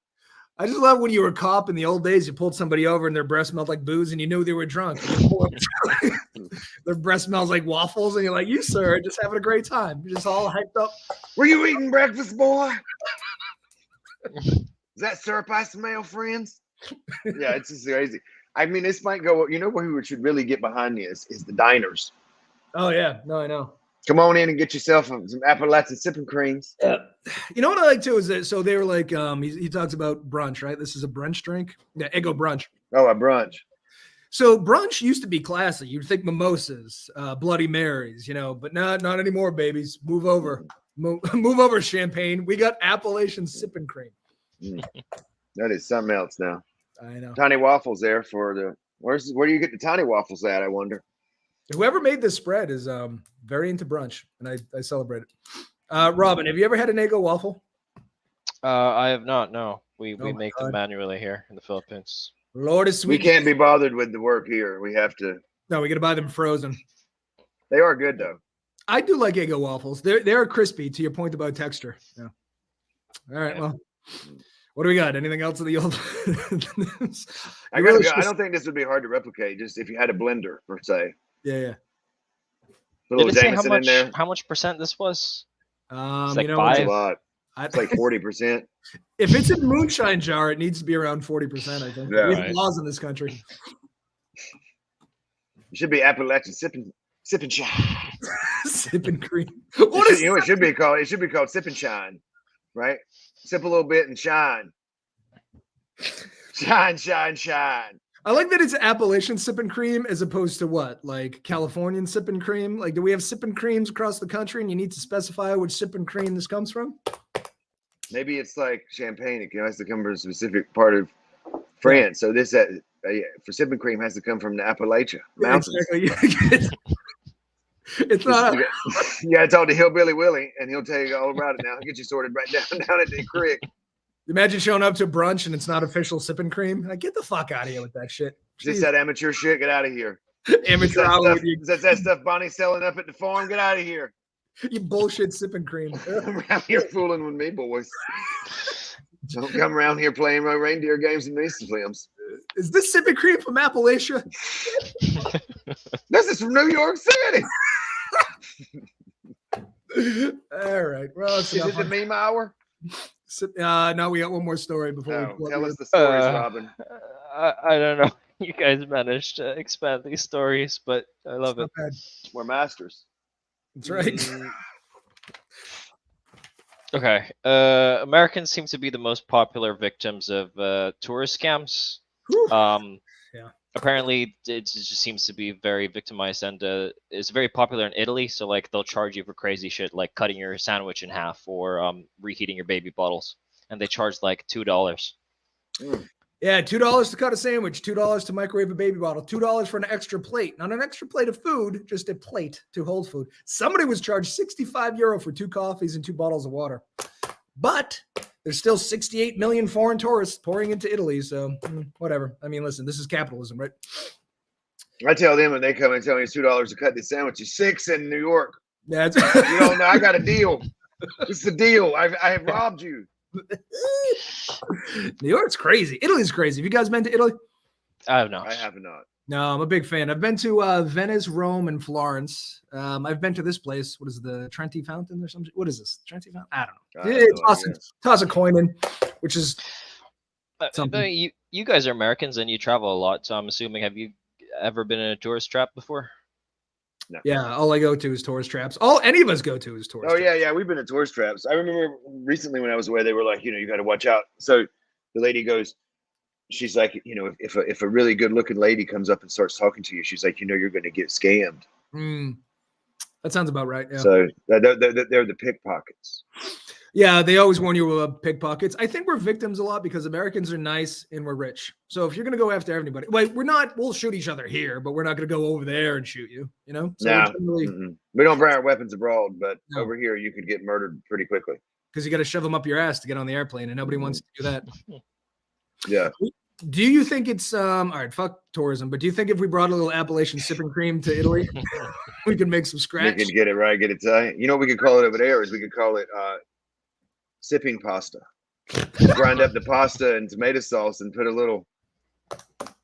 S1: I just love when you were a cop in the old days, you pulled somebody over and their breath smelled like booze and you knew they were drunk. Their breath smells like waffles and you're like, you, sir, are just having a great time. You're just all hyped up.
S2: Were you eating breakfast, boy? Is that syrup I smell, friends? Yeah, it's just crazy. I mean, this might go, you know, who should really get behind this is the diners.
S1: Oh, yeah. No, I know.
S2: Come on in and get yourself some Appalachian sipping creams.
S1: Yeah. You know what I like too is that so they were like he talks about brunch, right? This is a brunch drink. Yeah, Eggo brunch.
S2: Oh, a brunch.
S1: So brunch used to be classy. You'd think mimosas, Bloody Marys, you know, but not anymore, babies. Move over. Move over, champagne. We got Appalachian sipping cream.
S2: That is something else now.
S1: I know.
S2: Tiny waffles there for the where do you get the tiny waffles at, I wonder?
S1: Whoever made this spread is very into brunch, and I celebrate it. Robin, have you ever had an Eggo waffle?
S3: I have not. No, we
S1: Oh my
S3: make
S1: God.
S3: them manually here in the Philippines.
S1: Lord is
S2: We
S1: sweet.
S2: can't be bothered with the work here. We have to.
S1: No, we got to buy them frozen.
S2: They are good though.
S1: I do like Eggo waffles. They're crispy. To your point about texture. Yeah. All right. Well, what do we got? Anything else of the old?
S2: I gotta go. I don't think this would be hard to replicate. Just if you had a blender per se.
S1: Yeah.
S2: A little
S3: Did it say
S2: Jameson in there.
S3: how much percent this was?
S1: It's
S3: like
S1: you know,
S2: That's a
S3: five.
S2: lot. It's like 40%.
S1: if it's a moonshine jar, it needs to be around 40%. I think.
S2: Yeah.
S1: We have
S3: Right.
S1: laws in this country.
S2: It should be Appalachian sipping shine.
S1: Sipping cream. What is
S2: You know what it should be called? It should be called sip and shine, right? Sip a little bit and shine. Shine, shine, shine.
S1: I like that it's Appalachian sipping cream as opposed to what? Like Californian sipping cream? Like, do we have sipping creams across the country and you need to specify which sipping cream this comes from?
S2: Maybe it's like champagne. It has to come from a specific part of France. So this for sipping cream has to come from the Appalachia Mountains.
S1: Exactly. It's not.
S2: Yeah, talk to Hillbilly Willie, and he'll tell you all about it now. He'll get you sorted right down at the creek.
S1: Imagine showing up to brunch and it's not official sipping cream. Like, get the fuck out of here with that shit.
S2: Just that amateur shit. Get out of here.
S1: Amateur
S2: hour. That's that stuff Bonnie's selling up at the farm. Get out of here.
S1: You bullshit sipping cream.
S2: Around here fooling with me, boys. Don't come around here playing my reindeer games and these films.
S1: Is this sipping cream from Appalachia?
S2: This is from New York City.
S1: All right. Well,
S2: is it the meme hour?
S1: No, we got one more story before.
S2: Tell us the stories, Robin.
S3: I don't know. You guys managed to expand these stories, but I love it.
S2: We're masters.
S1: That's right.
S3: Okay. Americans seem to be the most popular victims of tourist scams.
S1: Yeah.
S3: Apparently, it just seems to be very victimized, and it's very popular in Italy. So, like, they'll charge you for crazy shit, like cutting your sandwich in half or reheating your baby bottles, and they charge like $2.
S1: Yeah, $2 to cut a sandwich, $2 to microwave a baby bottle, $2 for an extra plate. Not an extra plate of food, just a plate to hold food. Somebody was charged €65 for 2 coffees and 2 bottles of water. But there's still 68 million foreign tourists pouring into Italy, so whatever. I mean, listen, this is capitalism, right?
S2: I tell them when they come and tell me it's $2 to cut this sandwich, it's $6 in New York.
S1: Yeah,
S2: you don't know, I got a deal. It's a deal. I have robbed you.
S1: New York's crazy. Italy's crazy. Have you guys been to Italy?
S3: I have not.
S2: I have not.
S1: No, I'm a big fan. I've been to Venice, Rome, and Florence. I've been to this place. What is it, the Trenti Fountain or something? What is this? Trenti Fountain? I don't know. Toss a coin in, which is something.
S3: You guys are Americans and you travel a lot, so I'm assuming, have you ever been in a tourist trap before?
S2: No.
S1: Yeah, all I go to is tourist traps. Any of us go to is tourist traps.
S2: Yeah. We've been at tourist traps. I remember recently when I was away, they were like, you got to watch out. So the lady goes, she's like, if a really good looking lady comes up and starts talking to you, she's like, you're going to get scammed.
S1: That sounds about right. Yeah.
S2: So they're the pickpockets.
S1: Yeah, they always warn you about pickpockets. I think we're victims a lot because Americans are nice and we're rich. So if you're going to go after everybody, we'll shoot each other here, but we're not going to go over there and shoot you, So
S2: we don't bring our weapons abroad, but over here you could get murdered pretty quickly.
S1: Because you got to shove them up your ass to get on the airplane, and nobody wants to do that.
S2: Yeah.
S1: Do you think it's all right? Fuck tourism, but do you think if we brought a little Appalachian sipping cream to Italy, we could make some scratch?
S2: We could get it right, get it tight. You know what we could call it over there is we could call it sipping pasta. Grind up the pasta and tomato sauce and put a little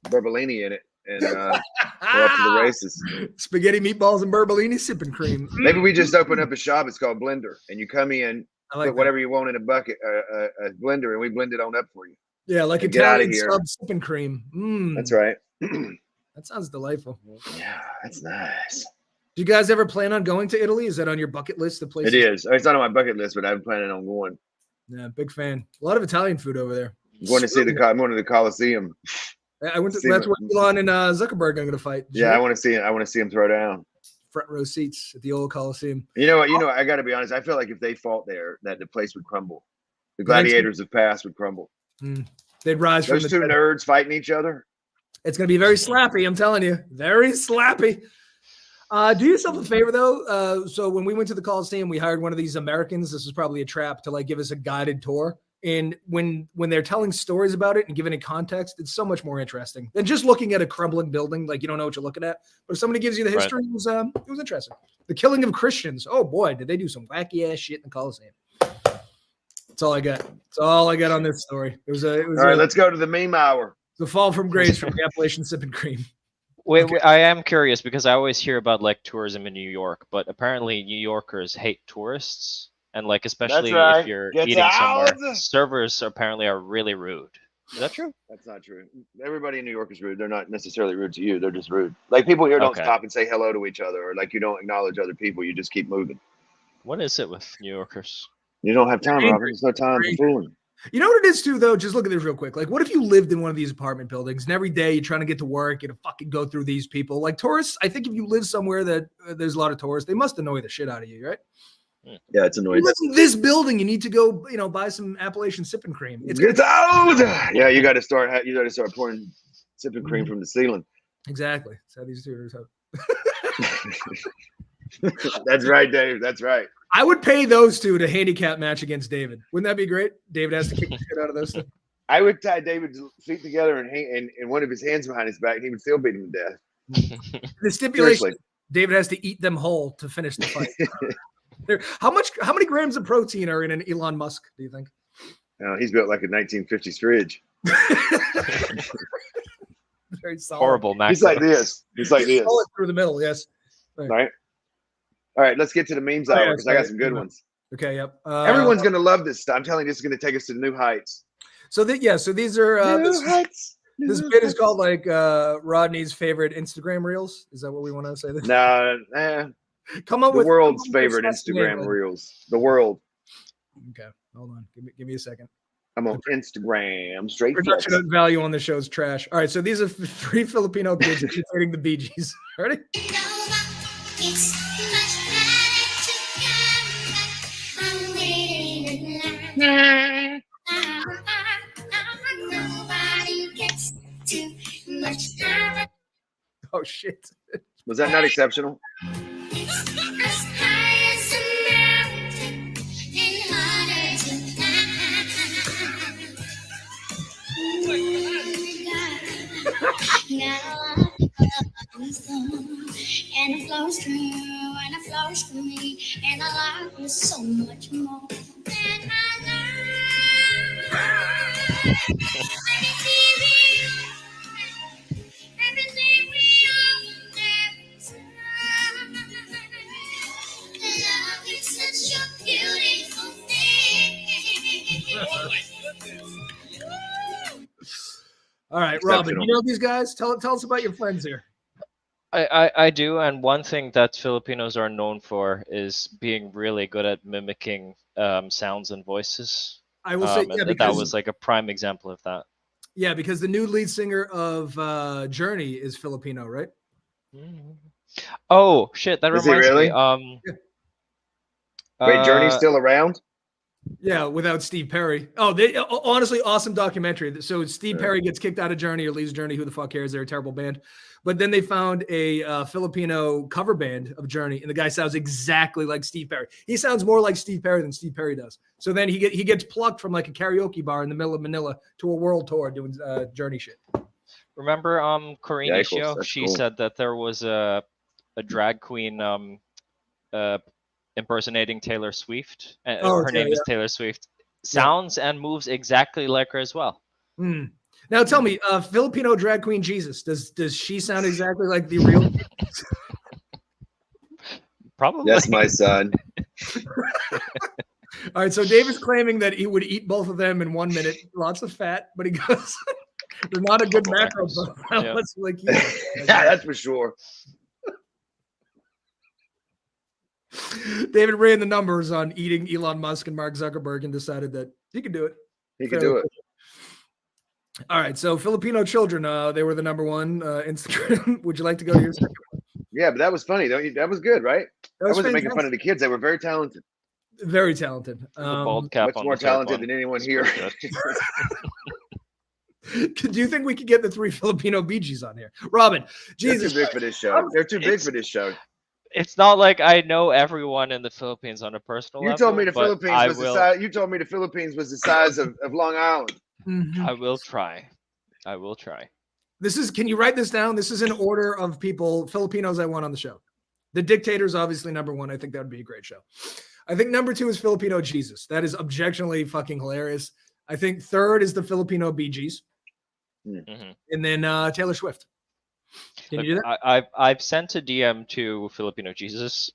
S2: Burbellini in it and go up to the races.
S1: Spaghetti, meatballs, and Burbellini sipping cream.
S2: Maybe we just open up a shop. It's called Blender, and you come in, put whatever you want in a bucket, a blender, and we blend it on up for you.
S1: Yeah, like Italian sub sipping cream.
S2: That's right.
S1: That sounds delightful.
S2: Yeah, that's nice.
S1: Do you guys ever plan on going to Italy? Is that on your bucket list? The place
S2: it is. It's not on my bucket list, but I'm planning on going.
S1: Yeah, big fan. A lot of Italian food over there.
S2: I'm going to see I'm going to the Coliseum.
S1: I went to. That's where Elon and Zuckerberg are going to fight.
S2: I want to see it. I want to see him throw down.
S1: Front row seats at the old Coliseum.
S2: You know what? I got to be honest. I feel like if they fought there, that the place would crumble. The gladiators of past would crumble.
S1: They'd rise
S2: from those two nerds fighting each other.
S1: It's going to be very slappy. I'm telling you, very slappy. Do yourself a favor though. So when we went to the Coliseum, we hired one of these Americans. This was probably a trap to give us a guided tour. And when they're telling stories about it and giving it context, it's so much more interesting than just looking at a crumbling building. Like you don't know what you're looking at. But if somebody gives you the history, it was interesting. The killing of Christians. Oh boy, did they do some wacky ass shit in the Coliseum. That's all I got. That's all I got on this story. It was all right.
S2: Let's go to the meme hour.
S1: The fall from grace from the Appalachian sipping cream.
S3: Wait, I am curious because I always hear about tourism in New York, but apparently New Yorkers hate tourists, and especially if you're eating somewhere, servers apparently are really rude. Is that true?
S2: That's not true. Everybody in New York is rude. They're not necessarily rude to you. They're just rude. People here don't stop and say hello to each other, or you don't acknowledge other people. You just keep moving.
S3: What is it with New Yorkers?
S2: You don't have time, Robert. There's no time for fooling.
S1: You know what it is too, though? Just look at this real quick. What if you lived in one of these apartment buildings and every day you're trying to get to work, you to fucking go through these people? Tourists, I think if you live somewhere that there's a lot of tourists, they must annoy the shit out of you, right?
S2: Yeah, it's annoying.
S1: You live in this building, you need to go, buy some Appalachian sipping cream.
S2: It's old. Yeah, you got to start pouring sipping cream from the ceiling.
S1: Exactly. That's how these two are.
S2: That's right, Dave. That's right.
S1: I would pay those two to handicap match against David. Wouldn't that be great? David has to kick the shit out of those two.
S2: I would tie David's feet together and one of his hands behind his back, and he would still beat him to death.
S1: The stipulation:
S2: Seriously.
S1: David has to eat them whole to finish the fight. How many grams of protein are in an Elon Musk? Do you think?
S2: He's built like a 1950s fridge.
S1: Very solid.
S3: Horrible, Max.
S2: He's like this. He's like this.
S1: Solid through the middle. Yes.
S2: Right. All right. Let's get to the memes hour because I got some good ones.
S1: Okay. Yep.
S2: Everyone's gonna love this stuff. I'm telling you, this is gonna take us to new heights.
S1: So these are
S2: New heights.
S1: This bit is called like Rodney's favorite Instagram reels. Is that what we want to say? This?
S2: No,
S1: Come up
S2: the
S1: with
S2: world's
S1: come up with
S2: favorite
S1: disgusting
S2: Instagram
S1: name.
S2: reels. The world.
S1: Okay, hold on. Give me a second.
S2: I'm on Instagram. Straight
S1: Production
S2: flex.
S1: value on the show is trash. All right, so these are three Filipino kids imitating the Bee Gees. Ready? Oh shit!
S2: Was that not exceptional?
S4: And it flows through you, and it flows through me, and I love you so much more than I know. Everything we love is such a beautiful thing.
S1: All right, Robin, you know these guys? Tell us about your friends here.
S3: I do, and one thing that Filipinos are known for is being really good at mimicking sounds and voices.
S1: I will say, yeah,
S3: that was like a prime example of that.
S1: Yeah, because the new lead singer of Journey is Filipino, right?
S3: Oh shit, that
S2: Is he
S3: reminds
S2: really?
S3: me.
S2: Wait, Journey's still around?
S1: Yeah, without Steve Perry. Oh, honestly, awesome documentary. So Steve Perry gets kicked out of Journey or leaves Journey. Who the fuck cares? They're a terrible band. But then they found a Filipino cover band of Journey, and the guy sounds exactly like Steve Perry. He sounds more like Steve Perry than Steve Perry does. So then he gets plucked from like a karaoke bar in the middle of Manila to a world tour doing Journey shit.
S3: Remember Corina show?
S2: That's
S3: She
S2: cool.
S3: said that there was a drag queen impersonating Taylor Swift. Her name is Taylor Swift. Sounds and moves exactly like her as well.
S1: Mm. Now tell me, Filipino drag queen Jesus, does she sound exactly like the real?
S3: Probably.
S2: That's my son.
S1: All right, so David's claiming that he would eat both of them in 1 minute. Lots of fat, but he goes, they're not a good macro profile.
S3: Yeah.
S1: Like,
S2: Yeah, that's for sure.
S1: David ran the numbers on eating Elon Musk and Mark Zuckerberg and decided that he could do it.
S2: He can do it.
S1: All right, so Filipino children, they were the number one Instagram. Would you like to go to your second one?
S2: Yeah, but that was funny. That was good, right? I wasn't making
S1: fantastic.
S2: fun of the kids. They were very talented.
S1: Very talented.
S3: The bald cap
S2: Much
S3: on
S2: more
S3: the third
S2: talented
S3: one.
S2: than anyone
S3: It's
S2: here.
S3: pretty good.
S1: Do you think we could get the three Filipino Bee Gees on here? Robin,
S2: They're
S1: Jesus.
S2: too big for this show. They're too big for this show.
S3: It's not like I know everyone in the Philippines on a personal
S2: You
S3: level.
S2: told me the
S3: but
S2: Philippines
S3: I
S2: was the
S3: will,
S2: size. You told me the Philippines was the size of Long Island.
S1: Mhm.
S3: I will try. I will try.
S1: Can you write this down? This is in order of people, Filipinos I want on the show. The Dictator's obviously number one. I think that would be a great show. I think number two is Filipino Jesus. That is objectionably fucking hilarious. I think third is the Filipino Bee Gees.
S3: Mhm.
S1: And then Taylor Swift. Can
S3: Look,
S1: you do that?
S3: I've sent a DM to Filipino Jesus.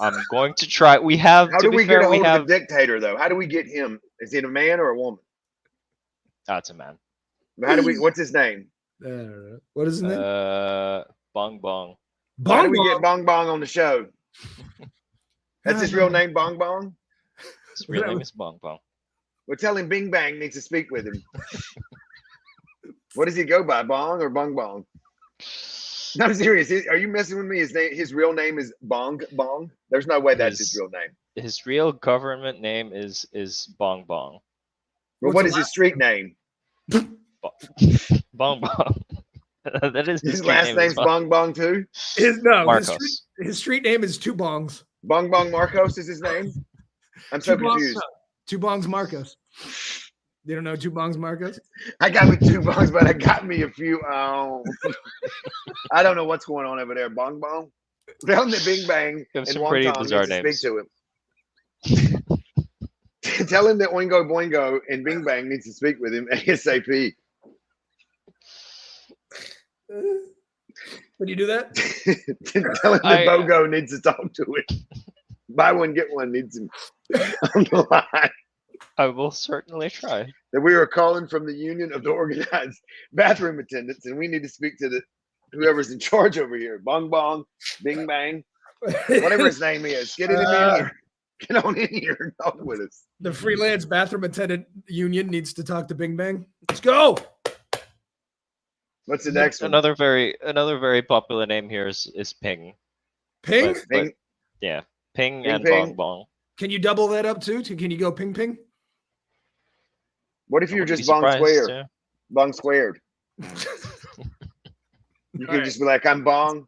S3: I'm going to try. We have.
S2: How
S3: to
S2: do
S3: be
S2: we
S3: fair,
S2: get a
S3: we
S2: hold
S3: have.
S2: of the dictator, though? How do we get him? Is he a man or a woman?
S3: That's a man.
S2: How do we? What's his name?
S1: What is his name?
S3: Bong Bong.
S2: How do
S1: Bong
S2: we
S1: Bong.
S2: get Bong Bong on the show? That's his real name, Bong Bong.
S3: His real name is Bong Bong.
S2: Well, tell him Bing Bang needs to speak with him. What does he go by, Bong or Bong Bong? No, I'm serious. Are you messing with me? His real name is Bong Bong. There's no way that's his real name.
S3: His real government name is Bong Bong.
S2: Well,
S1: What's
S2: what
S1: the
S2: is his street name?
S3: Bong Bong. That is
S2: His
S3: street
S2: last
S3: name
S2: name's
S3: as well.
S2: Bong Bong too.
S3: Marcos.
S1: His street name is Two Bongs.
S2: Bong Bong Marcos is his name. I'm so confused.
S1: Two Bongs Marcos. You don't know Two Bongs Marcos?
S2: I got me 2 bongs, but I got me a few. I don't know what's going on over there. Bong Bong. Tell him that Bing Bang
S3: Have
S2: and
S3: some
S2: Wong
S3: pretty
S2: Tom needs
S3: bizarre
S2: to
S3: names.
S2: speak to him. Tell him that Oingo Boingo and Bing Bang needs to speak with him ASAP.
S1: Would you do that?
S2: Tell him that Bogo needs to talk to him. Buy one, get one needs him on the line.
S3: I will certainly try.
S2: That we are calling from the Union of the Organized Bathroom Attendants, and we need to speak to whoever's in charge over here. Bong Bong, Bing Bang, whatever his name is. Get him in here. Get on in here and talk with us.
S1: The freelance bathroom attendant union needs to talk to Bing Bang. Let's go.
S2: What's the next one?
S3: Another very popular name here is Ping.
S1: Ping?
S2: Ping?
S3: Yeah. Ping
S2: Ping,
S3: and
S2: ping.
S3: Bong Bong.
S1: Can you double that up too? Can you go ping ping?
S2: What if you're
S3: Wouldn't
S2: just
S3: be
S2: Bong
S3: surprised,
S2: Squared?
S3: yeah.
S2: Bong Squared. You could just be like, I'm Bong.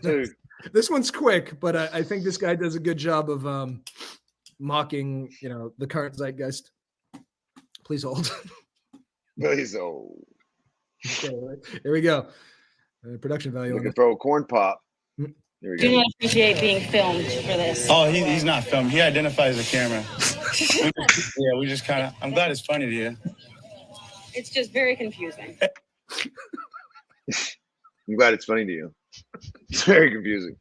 S2: Dude.
S1: This one's quick, but I think this guy does a good job of mocking, the current zeitgeist. Please hold.
S2: Please hold.
S1: Okay, here we go. Production value.
S2: We can throw a corn pop. There we
S5: Do
S2: go.
S5: not appreciate being filmed for this.
S6: Oh, he's not filmed. He identifies the camera. We just kind of. I'm glad it's funny to you.
S5: It's just very confusing.
S2: I'm glad it's funny to you. It's very confusing.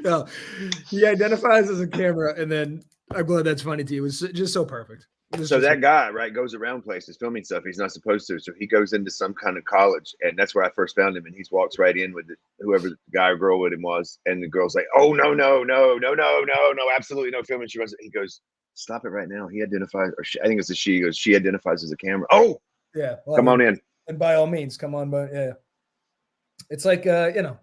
S1: No, he identifies as a camera, and then I'm glad that's funny to you. It's just so perfect.
S2: So that guy, right, goes around places filming stuff he's not supposed to. So he goes into some kind of college, and that's where I first found him. And he walks right in with whoever the guy or girl with him was, and the girl's like, "Oh no, absolutely no filming." He goes, "Stop it right now." He identifies, or I think it's a she. He goes, "She identifies as a camera." Oh,
S1: yeah, well,
S2: come on in.
S1: And by all means, come on, but yeah. It's like,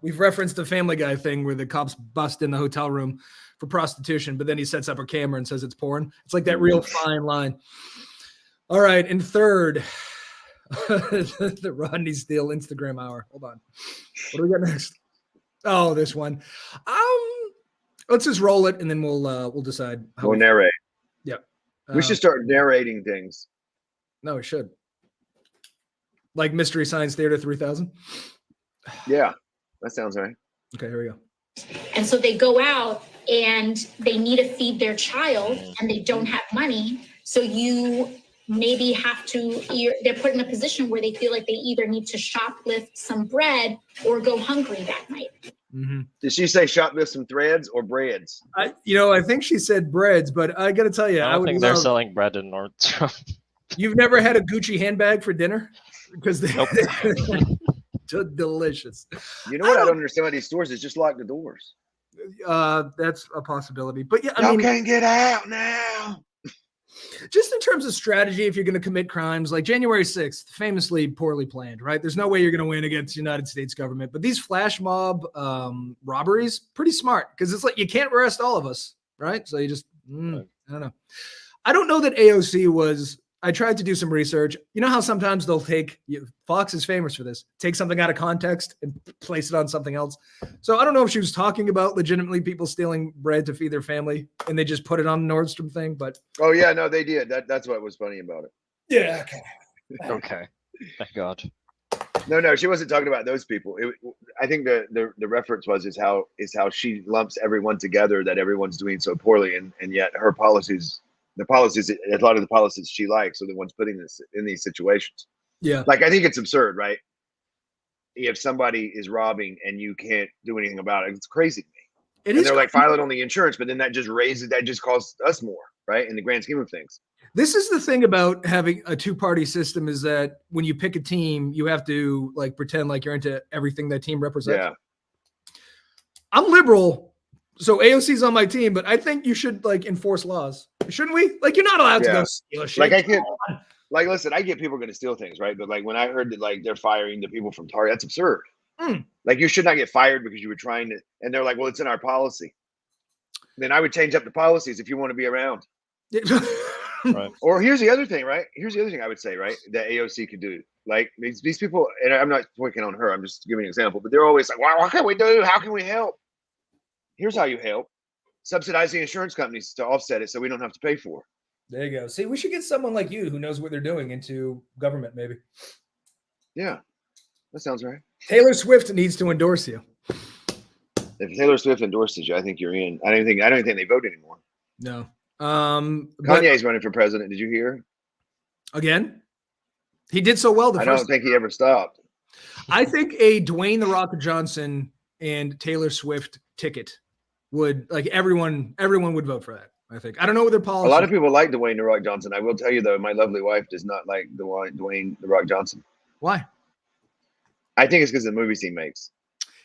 S1: we've referenced the Family Guy thing where the cops bust in the hotel room for prostitution, but then he sets up a camera and says it's porn. It's like that real fine line. All right. And third, the Rodney Steele Instagram hour. Hold on. What do we got next? Oh, this one. Let's just roll it and then we'll decide.
S2: We'll narrate.
S1: Yeah.
S2: We should start narrating things.
S1: No, we should. Like Mystery Science Theater 3000.
S2: Yeah, that sounds right.
S1: Okay, here we go.
S7: And so they go out and they need to feed their child and they don't have money. So you maybe have to, they're put in a position where they feel like they either need to shoplift some bread or go hungry that night.
S1: Mm-hmm.
S2: Did she say shoplift some threads or breads?
S1: I think she said breads, but I got to tell you,
S3: I don't think they're selling bread in Nordstrom.
S1: You've never had a Gucci handbag for dinner? Because they,
S3: Nope.
S1: delicious.
S2: You know what I don't understand about these stores is just lock the doors.
S1: That's a possibility. But yeah,
S2: Y'all can't get out now.
S1: Just in terms of strategy, if you're going to commit crimes, like January 6th, famously poorly planned, right? There's no way you're going to win against the United States government. But these flash mob robberies, pretty smart because it's like you can't arrest all of us, right? So you just, I don't know. I don't know that AOC was. I tried to do some research. You know how sometimes they'll Fox is famous for this, take something out of context and place it on something else. So I don't know if she was talking about legitimately people stealing bread to feed their family and they just put it on the Nordstrom thing, but.
S2: Oh yeah, no, they did. That's what was funny about it.
S1: Yeah. Okay.
S3: Okay. Thank God.
S2: No, she wasn't talking about those people. I think the reference is how she lumps everyone together, that everyone's doing so poorly, and yet her policies. A lot of the policies she likes are the ones putting this in these situations.
S1: Yeah.
S2: Like, I think it's absurd, right? If somebody is robbing and you can't do anything about it, it's crazy to me. And they're like, file it on the insurance, but then that just costs us more, right? In the grand scheme of things.
S1: This is the thing about having a two-party system is that when you pick a team, you have to like pretend like you're into everything that team represents.
S2: Yeah.
S1: I'm liberal. So AOC's on my team, but I think you should like enforce laws. Shouldn't we? Like, you're not allowed to go steal shit.
S2: Like, listen, I get people are going to steal things, right? But like when I heard that like they're firing the people from Target, that's absurd. Like, you should not get fired because you were trying to, and they're like, well, it's in our policy. Then I would change up the policies if you want to be around.
S3: Right.
S2: Or here's the other thing, right? Here's the other thing I would say, right? That AOC could do. Like these people, and I'm not picking on her. I'm just giving an example. But they're always like, "Well, what can we do? How can we help?" Here's how you help: subsidize the insurance companies to offset it, so we don't have to pay for it.
S1: There you go. See, we should get someone like you who knows what they're doing into government, maybe.
S2: Yeah, that sounds right.
S1: Taylor Swift needs to endorse you.
S2: If Taylor Swift endorses you, I think you're in. I don't think they vote anymore.
S1: No.
S2: Kanye's running for president. Did you hear?
S1: Again? He did so well.
S2: I don't think he ever stopped.
S1: I think a Dwayne "The Rock" Johnson and Taylor Swift ticket would, like, everyone would vote for that. I think. I don't know what their policy.
S2: A lot of people like Dwayne "The Rock" Johnson. I will tell you though, my lovely wife does not like Dwayne "The Rock" Johnson.
S1: Why?
S2: I think it's because of the movies he makes.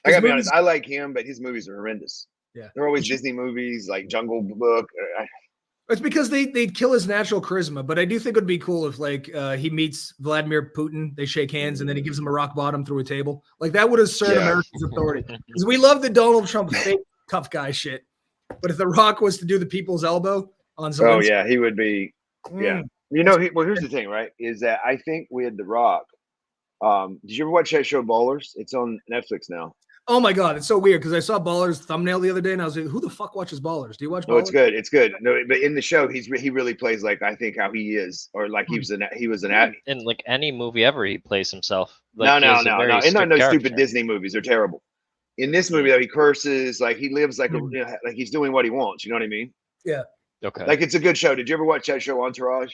S2: I gotta be honest. I like him, but his movies are horrendous.
S1: Yeah,
S2: they're always Disney movies, like Jungle Book.
S1: It's because they'd kill his natural charisma. But I do think it would be cool if, like, he meets Vladimir Putin, they shake hands, and then he gives him a rock bottom through a table. Like, that would assert America's authority. Because we love the Donald Trump fake tough guy shit. But if The Rock was to do the people's elbow on Zelensky,
S2: oh yeah, he would be. Yeah, you know. Well, here's the thing, right? Is that I think with The Rock. Did you ever watch that show Ballers? It's on Netflix now.
S1: Oh my god, it's so weird because I saw Ballers thumbnail the other day and I was like, "Who the fuck watches Ballers? Do you watch Ballers?"
S2: No, it's good. It's good. No, but in the show, he really plays like I think how he is, or like he was an actor
S3: in like any movie ever. He plays himself. Like,
S2: no. And not those stupid Disney movies. They're terrible. In this movie, though, he curses. Like he lives like like he's doing what he wants. You know what I mean?
S1: Yeah.
S3: Okay.
S2: Like it's a good show. Did you ever watch that show Entourage?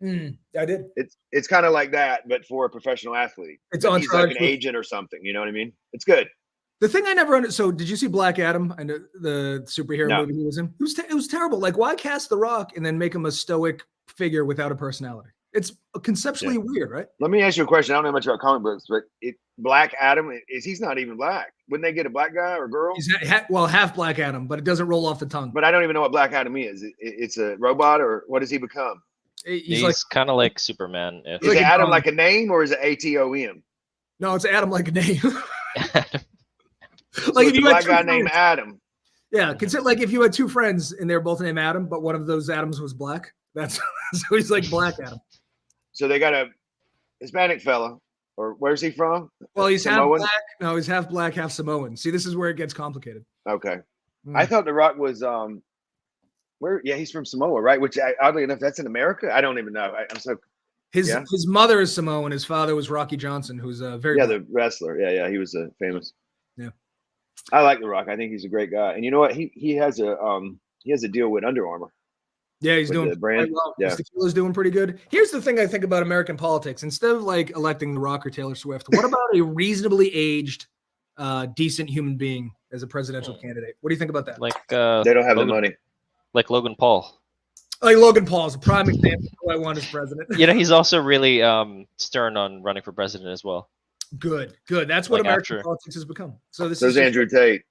S1: I did.
S2: It's kind of like that, but for a professional athlete. He's like an agent or something. You know what I mean? It's good.
S1: The thing I never understood. So, did you see Black Adam? I know the superhero movie he was in. It was terrible. Like, why cast The Rock and then make him a stoic figure without a personality? It's conceptually weird, right?
S2: Let me ask you a question. I don't know much about comic books, but Black Adam he's not even black. Wouldn't they get a black guy or girl?
S1: He's half Black Adam, but it doesn't roll off the tongue.
S2: But I don't even know what Black Adam is. It's a robot, or what does he become?
S3: He's like, kind of like Superman.
S2: Is it Adam like a name, or is it ATOM?
S1: No, it's Adam like a name.
S2: Like if you had a guy named Adam.
S1: Yeah, consider like if you had two friends and they're both named Adam, but one of those Adams was black. That's so he's like Black Adam.
S2: So they got a Hispanic fella, or where's he from?
S1: Well, he's
S2: Samoan?
S1: half black. No, he's half black, half Samoan. See, this is where it gets complicated.
S2: Okay, I thought The Rock was where? Yeah, he's from Samoa, right? Which oddly enough, that's in America. I don't even know. I'm so.
S1: His mother is Samoan. His father was Rocky Johnson, who's a very
S2: the wrestler. Yeah, he was famous.
S1: Yeah,
S2: I like The Rock. I think he's a great guy. And you know what? He has a deal with Under Armour.
S1: Yeah, he's doing
S2: the brand.
S1: well.
S2: Yeah,
S1: his tequila's doing pretty good. Here's the thing I think about American politics. Instead of like electing The Rock or Taylor Swift, what about a reasonably aged, decent human being as a presidential candidate? What do you think about that?
S3: Like
S2: they don't have the money.
S3: Like Logan Paul.
S1: Like Logan Paul is a prime example of who I want as president.
S3: You know, he's also really stern on running for president as well.
S1: Good. That's what American politics has become. So this is
S2: Andrew Tate.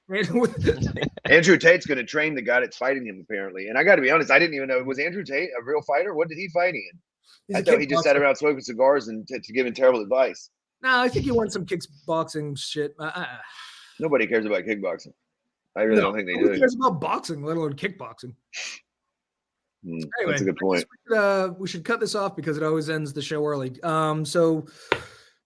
S2: Andrew Tate's going to train the guy that's fighting him, apparently. And I got to be honest, I didn't even know, was Andrew Tate a real fighter? What did he fight in? I thought he just sat around smoking cigars and to giving terrible advice.
S1: No, I think he won some kickboxing shit.
S2: Nobody cares about kickboxing. I really don't think they do.
S1: Who cares about boxing, let alone kickboxing? Anyway,
S2: that's a good point.
S1: We should cut this off because it always ends the show early. So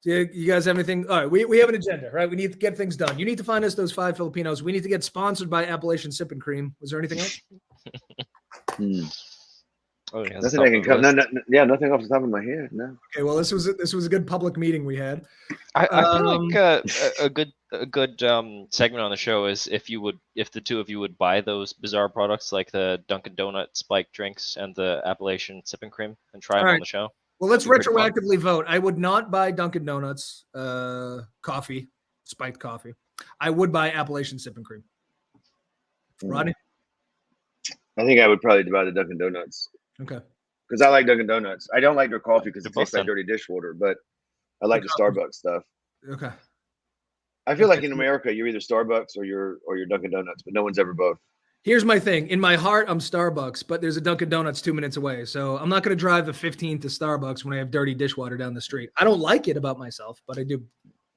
S1: do you guys have anything? All right, we have an agenda, right? We need to get things done. You need to find us those 5 Filipinos. We need to get sponsored by Appalachian Sipping Cream. Was there anything else?
S3: Oh, yeah,
S2: nothing I can come. Nothing off the top of my head. No.
S1: Okay, well, this was a good public meeting we had.
S3: I feel like a good segment on the show is if the two of you would buy those bizarre products like the Dunkin' Donut spiked drinks and the Appalachian Sipping Cream and try them on the show.
S1: Well, let's retroactively vote. I would not buy Dunkin' Donuts coffee, spiked coffee. I would buy Appalachian Sipping Cream. Rodney?
S2: I think I would probably buy the Dunkin' Donuts.
S1: Okay.
S2: Because I like Dunkin' Donuts. I don't like their coffee because it tastes like dirty dishwater, but I like the Starbucks stuff.
S1: Okay.
S2: I feel like in America, you're either Starbucks or you're Dunkin' Donuts, but no one's ever both.
S1: Here's my thing. In my heart, I'm Starbucks, but there's a Dunkin' Donuts 2 minutes away. So I'm not going to drive the 15th to Starbucks when I have dirty dishwater down the street. I don't like it about myself, but I do.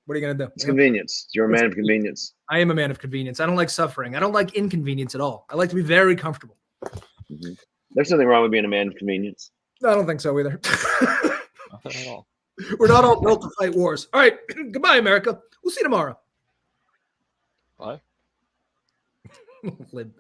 S1: What are you going to do?
S2: It's convenience. You're a man of convenience.
S1: I am a man of convenience. I don't like suffering. I don't like inconvenience at all. I like to be very comfortable.
S2: Mm-hmm. There's something wrong with being a man of convenience.
S1: I don't think so either.
S3: Nothing at all.
S1: We're not all built to fight wars. All right. Goodbye, America. We'll see you tomorrow.
S3: Bye.
S1: Lib.